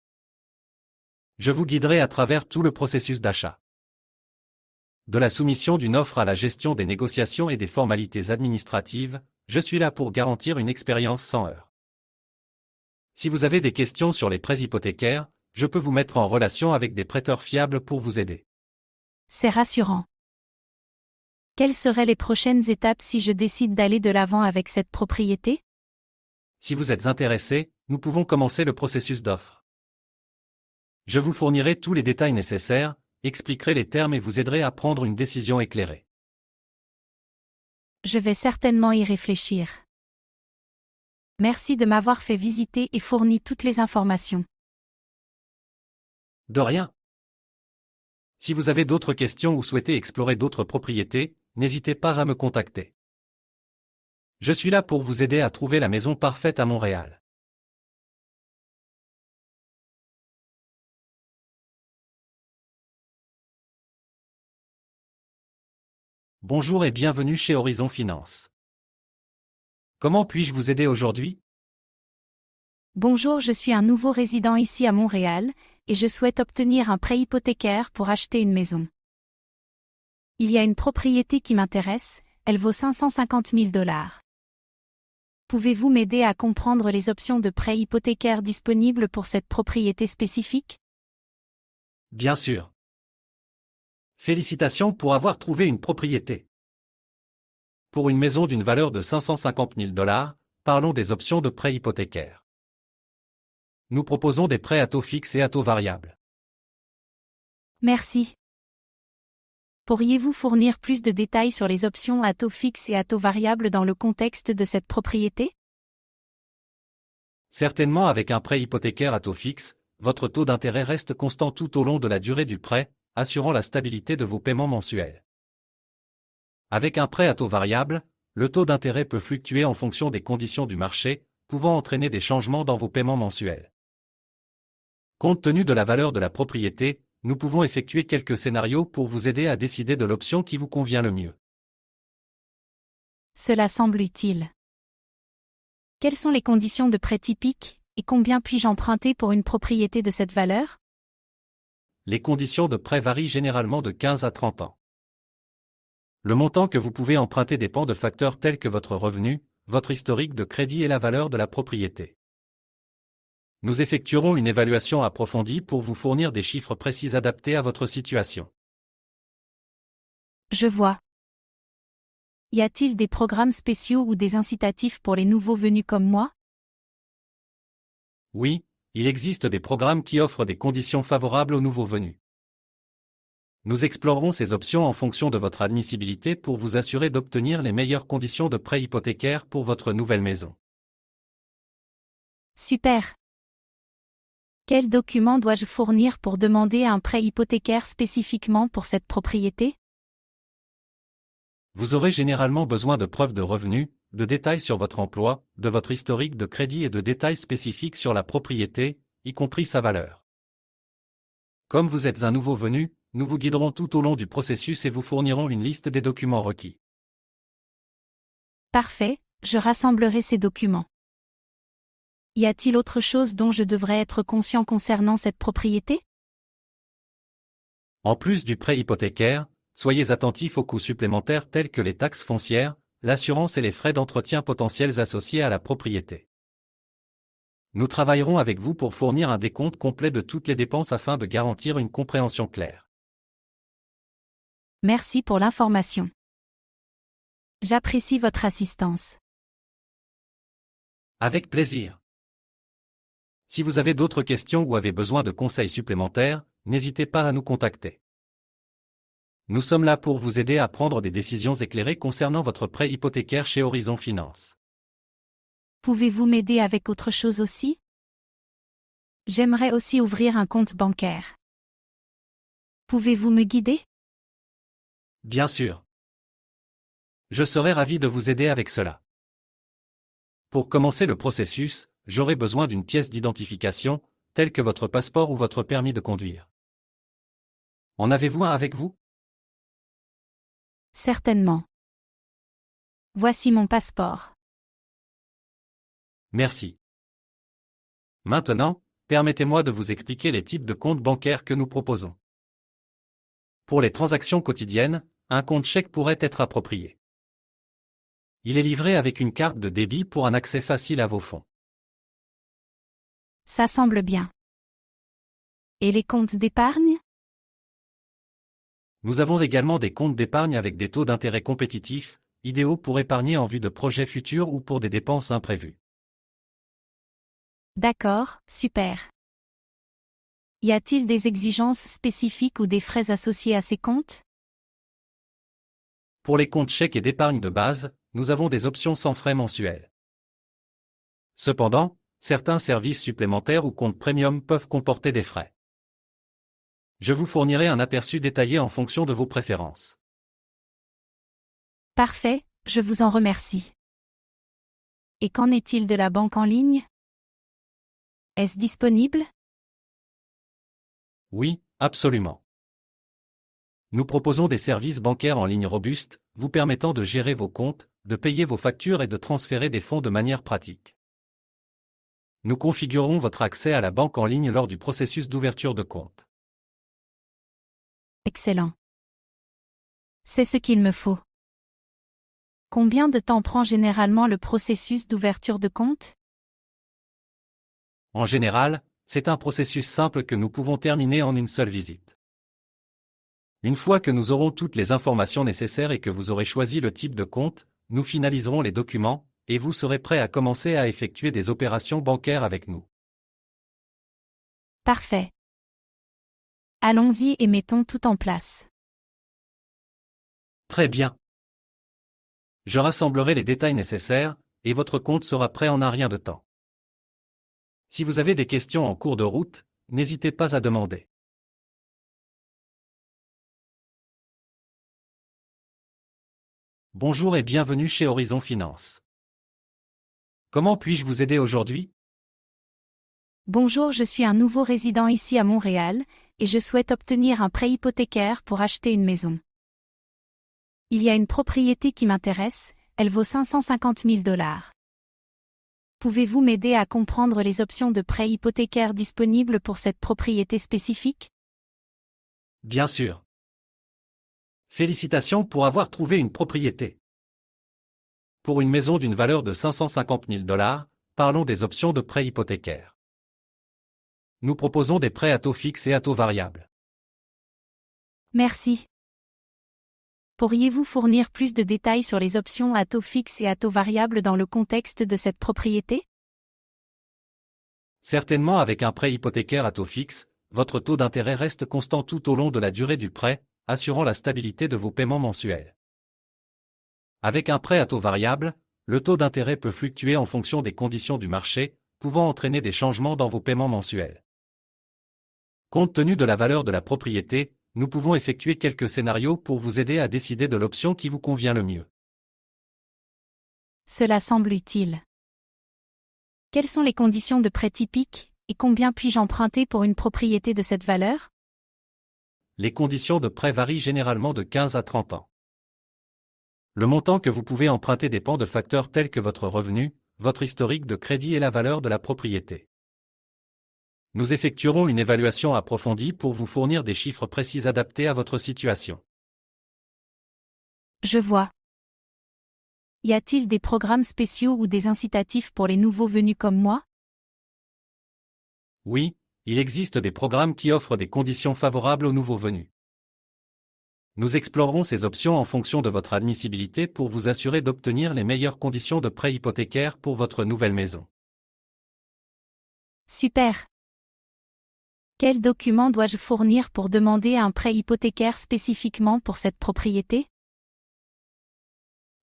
Je vous guiderai à travers tout le processus d'achat. De la soumission d'une offre à la gestion des négociations et des formalités administratives, je suis là pour garantir une expérience sans heurts. Si vous avez des questions sur les prêts hypothécaires, je peux vous mettre en relation avec des prêteurs fiables pour vous aider. C'est rassurant. Quelles seraient les prochaines étapes si je décide d'aller de l'avant avec cette propriété? Si vous êtes intéressé, nous pouvons commencer le processus d'offre. Je vous fournirai tous les détails nécessaires, expliquerai les termes et vous aiderai à prendre une décision éclairée. Je vais certainement y réfléchir. Merci de m'avoir fait visiter et fourni toutes les informations. De rien. Si vous avez d'autres questions ou souhaitez explorer d'autres propriétés, n'hésitez pas à me contacter. Je suis là pour vous aider à trouver la maison parfaite à Montréal. Bonjour et bienvenue chez Horizon Finance. Comment puis-je vous aider aujourd'hui? Bonjour, je suis un nouveau résident ici à Montréal, et je souhaite obtenir un prêt hypothécaire pour acheter une maison. Il y a une propriété qui m'intéresse, elle vaut 550 000 $. Pouvez-vous m'aider à comprendre les options de prêt hypothécaire disponibles pour cette propriété spécifique? Bien sûr. Félicitations pour avoir trouvé une propriété. Pour une maison d'une valeur de 550 000 $, parlons des options de prêt hypothécaire. Nous proposons des prêts à taux fixe et à taux variable. Merci. Pourriez-vous fournir plus de détails sur les options à taux fixe et à taux variable dans le contexte de cette propriété? Certainement, avec un prêt hypothécaire à taux fixe, votre taux d'intérêt reste constant tout au long de la durée du prêt, assurant la stabilité de vos paiements mensuels. Avec un prêt à taux variable, le taux d'intérêt peut fluctuer en fonction des conditions du marché, pouvant entraîner des changements dans vos paiements mensuels. Compte tenu de la valeur de la propriété, nous pouvons effectuer quelques scénarios pour vous aider à décider de l'option qui vous convient le mieux. Cela semble utile. Quelles sont les conditions de prêt typiques, et combien puis-je emprunter pour une propriété de cette valeur? Les conditions de prêt varient généralement de 15 à 30 ans. Le montant que vous pouvez emprunter dépend de facteurs tels que votre revenu, votre historique de crédit et la valeur de la propriété. Nous effectuerons une évaluation approfondie pour vous fournir des chiffres précis adaptés à votre situation. Je vois. Y a-t-il des programmes spéciaux ou des incitatifs pour les nouveaux venus comme moi? Oui, il existe des programmes qui offrent des conditions favorables aux nouveaux venus. Nous explorerons ces options en fonction de votre admissibilité pour vous assurer d'obtenir les meilleures conditions de prêt hypothécaire pour votre nouvelle maison. Super. Quels documents dois-je fournir pour demander un prêt hypothécaire spécifiquement pour cette propriété? Vous aurez généralement besoin de preuves de revenus, de détails sur votre emploi, de votre historique de crédit et de détails spécifiques sur la propriété, y compris sa valeur. Comme vous êtes un nouveau venu, nous vous guiderons tout au long du processus et vous fournirons une liste des documents requis. Parfait, je rassemblerai ces documents. Y a-t-il autre chose dont je devrais être conscient concernant cette propriété? En plus du prêt hypothécaire, soyez attentifs aux coûts supplémentaires tels que les taxes foncières, l'assurance et les frais d'entretien potentiels associés à la propriété. Nous travaillerons avec vous pour fournir un décompte complet de toutes les dépenses afin de garantir une compréhension claire. Merci pour l'information. J'apprécie votre assistance. Avec plaisir. Si vous avez d'autres questions ou avez besoin de conseils supplémentaires, n'hésitez pas à nous contacter. Nous sommes là pour vous aider à prendre des décisions éclairées concernant votre prêt hypothécaire chez Horizon Finance. Pouvez-vous m'aider avec autre chose aussi? J'aimerais aussi ouvrir un compte bancaire. Pouvez-vous me guider? Bien sûr. Je serai ravi de vous aider avec cela. Pour commencer le processus, j'aurai besoin d'une pièce d'identification, telle que votre passeport ou votre permis de conduire. En avez-vous un avec vous? Certainement. Voici mon passeport. Merci. Maintenant, permettez-moi de vous expliquer les types de comptes bancaires que nous proposons. Pour les transactions quotidiennes, un compte chèque pourrait être approprié. Il est livré avec une carte de débit pour un accès facile à vos fonds. Ça semble bien. Et les comptes d'épargne? Nous avons également des comptes d'épargne avec des taux d'intérêt compétitifs, idéaux pour épargner en vue de projets futurs ou pour des dépenses imprévues. D'accord, super. Y a-t-il des exigences spécifiques ou des frais associés à ces comptes? Pour les comptes chèques et d'épargne de base, nous avons des options sans frais mensuels. Cependant, certains services supplémentaires ou comptes premium peuvent comporter des frais. Je vous fournirai un aperçu détaillé en fonction de vos préférences. Parfait, je vous en remercie. Et qu'en est-il de la banque en ligne? Est-ce disponible? Oui, absolument. Nous proposons des services bancaires en ligne robustes, vous permettant de gérer vos comptes, de payer vos factures et de transférer des fonds de manière pratique. Nous configurons votre accès à la banque en ligne lors du processus d'ouverture de compte. Excellent. C'est ce qu'il me faut. Combien de temps prend généralement le processus d'ouverture de compte? En général, c'est un processus simple que nous pouvons terminer en une seule visite. Une fois que nous aurons toutes les informations nécessaires et que vous aurez choisi le type de compte, nous finaliserons les documents, et vous serez prêt à commencer à effectuer des opérations bancaires avec nous. Parfait. Allons-y et mettons tout en place. Très bien. Je rassemblerai les détails nécessaires, et votre compte sera prêt en un rien de temps. Si vous avez des questions en cours de route, n'hésitez pas à demander. Bonjour et bienvenue chez Horizon Finance. Comment puis-je vous aider aujourd'hui? Bonjour, je suis un nouveau résident ici à Montréal, et je souhaite obtenir un prêt hypothécaire pour acheter une maison. Il y a une propriété qui m'intéresse, elle vaut 550 000 $. Pouvez-vous m'aider à comprendre les options de prêt hypothécaire disponibles pour cette propriété spécifique? Bien sûr. Félicitations pour avoir trouvé une propriété. Pour une maison d'une valeur de 550 000 $, parlons des options de prêt hypothécaire. Nous proposons des prêts à taux fixe et à taux variable. Merci. Pourriez-vous fournir plus de détails sur les options à taux fixe et à taux variable dans le contexte de cette propriété? Certainement, avec un prêt hypothécaire à taux fixe, votre taux d'intérêt reste constant tout au long de la durée du prêt, assurant la stabilité de vos paiements mensuels. Avec un prêt à taux variable, le taux d'intérêt peut fluctuer en fonction des conditions du marché, pouvant entraîner des changements dans vos paiements mensuels. Compte tenu de la valeur de la propriété, nous pouvons effectuer quelques scénarios pour vous aider à décider de l'option qui vous convient le mieux. Cela semble utile. Quelles sont les conditions de prêt typiques, et combien puis-je emprunter pour une propriété de cette valeur? Les conditions de prêt varient généralement de 15 à 30 ans. Le montant que vous pouvez emprunter dépend de facteurs tels que votre revenu, votre historique de crédit et la valeur de la propriété. Nous effectuerons une évaluation approfondie pour vous fournir des chiffres précis adaptés à votre situation. Je vois. Y a-t-il des programmes spéciaux ou des incitatifs pour les nouveaux venus comme moi? Oui, il existe des programmes qui offrent des conditions favorables aux nouveaux venus. Nous explorerons ces options en fonction de votre admissibilité pour vous assurer d'obtenir les meilleures conditions de prêt hypothécaire pour votre nouvelle maison. Super. Quels documents dois-je fournir pour demander un prêt hypothécaire spécifiquement pour cette propriété?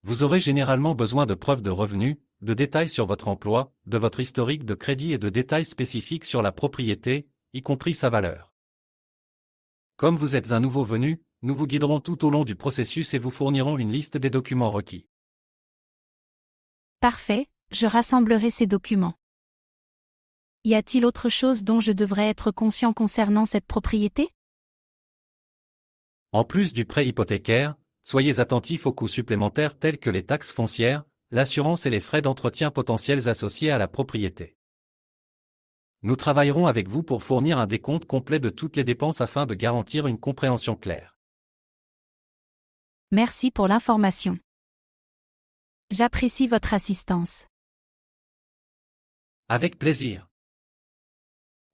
Vous aurez généralement besoin de preuves de revenus, de détails sur votre emploi, de votre historique de crédit et de détails spécifiques sur la propriété, y compris sa valeur. Comme vous êtes un nouveau venu, nous vous guiderons tout au long du processus et vous fournirons une liste des documents requis. Parfait, je rassemblerai ces documents. Y a-t-il autre chose dont je devrais être conscient concernant cette propriété? En plus du prêt hypothécaire, soyez attentifs aux coûts supplémentaires tels que les taxes foncières, l'assurance et les frais d'entretien potentiels associés à la propriété. Nous travaillerons avec vous pour fournir un décompte complet de toutes les dépenses afin de garantir une compréhension claire. Merci pour l'information. J'apprécie votre assistance. Avec plaisir.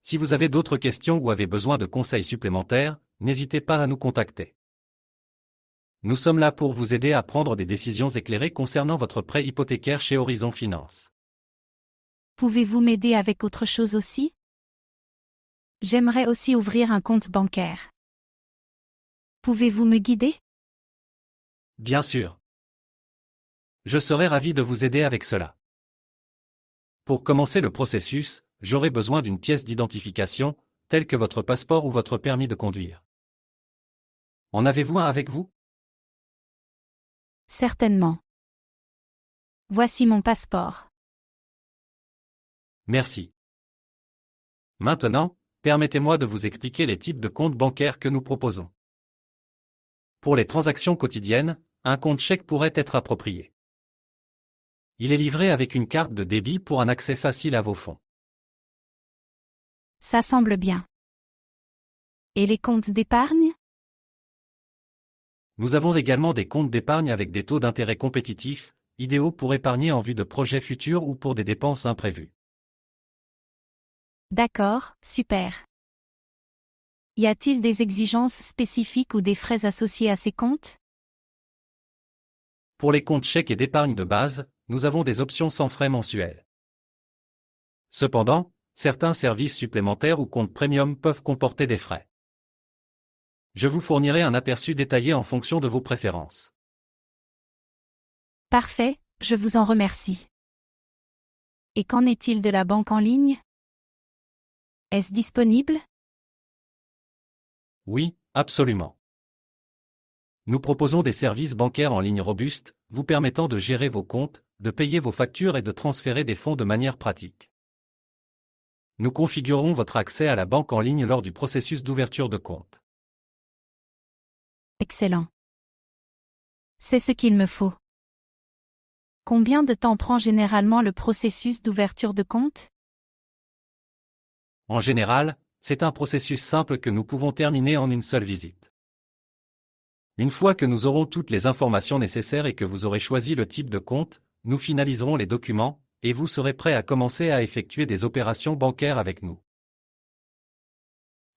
Si vous avez d'autres questions ou avez besoin de conseils supplémentaires, n'hésitez pas à nous contacter. Nous sommes là pour vous aider à prendre des décisions éclairées concernant votre prêt hypothécaire chez Horizon Finance. Pouvez-vous m'aider avec autre chose aussi? J'aimerais aussi ouvrir un compte bancaire. Pouvez-vous me guider? Bien sûr. Je serai ravi de vous aider avec cela. Pour commencer le processus, j'aurai besoin d'une pièce d'identification, telle que votre passeport ou votre permis de conduire. En avez-vous un avec vous? Certainement. Voici mon passeport. Merci. Maintenant, permettez-moi de vous expliquer les types de comptes bancaires que nous proposons. Pour les transactions quotidiennes, un compte chèque pourrait être approprié. Il est livré avec une carte de débit pour un accès facile à vos fonds. Ça semble bien. Et les comptes d'épargne? Nous avons également des comptes d'épargne avec des taux d'intérêt compétitifs, idéaux pour épargner en vue de projets futurs ou pour des dépenses imprévues. D'accord, super. Y a-t-il des exigences spécifiques ou des frais associés à ces comptes? Pour les comptes chèques et d'épargne de base, nous avons des options sans frais mensuels. Cependant, certains services supplémentaires ou comptes premium peuvent comporter des frais. Je vous fournirai un aperçu détaillé en fonction de vos préférences. Parfait, je vous en remercie. Et qu'en est-il de la banque en ligne? Est-ce disponible? Oui, absolument. Nous proposons des services bancaires en ligne robustes, vous permettant de gérer vos comptes, de payer vos factures et de transférer des fonds de manière pratique. Nous configurerons votre accès à la banque en ligne lors du processus d'ouverture de compte. Excellent. C'est ce qu'il me faut. Combien de temps prend généralement le processus d'ouverture de compte? En général, c'est un processus simple que nous pouvons terminer en une seule visite. Une fois que nous aurons toutes les informations nécessaires et que vous aurez choisi le type de compte, nous finaliserons les documents, et vous serez prêt à commencer à effectuer des opérations bancaires avec nous.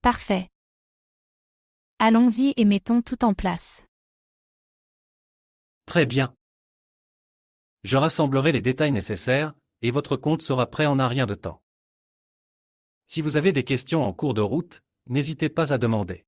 Parfait. Allons-y et mettons tout en place. Très bien. Je rassemblerai les détails nécessaires, et votre compte sera prêt en un rien de temps. Si vous avez des questions en cours de route, n'hésitez pas à demander.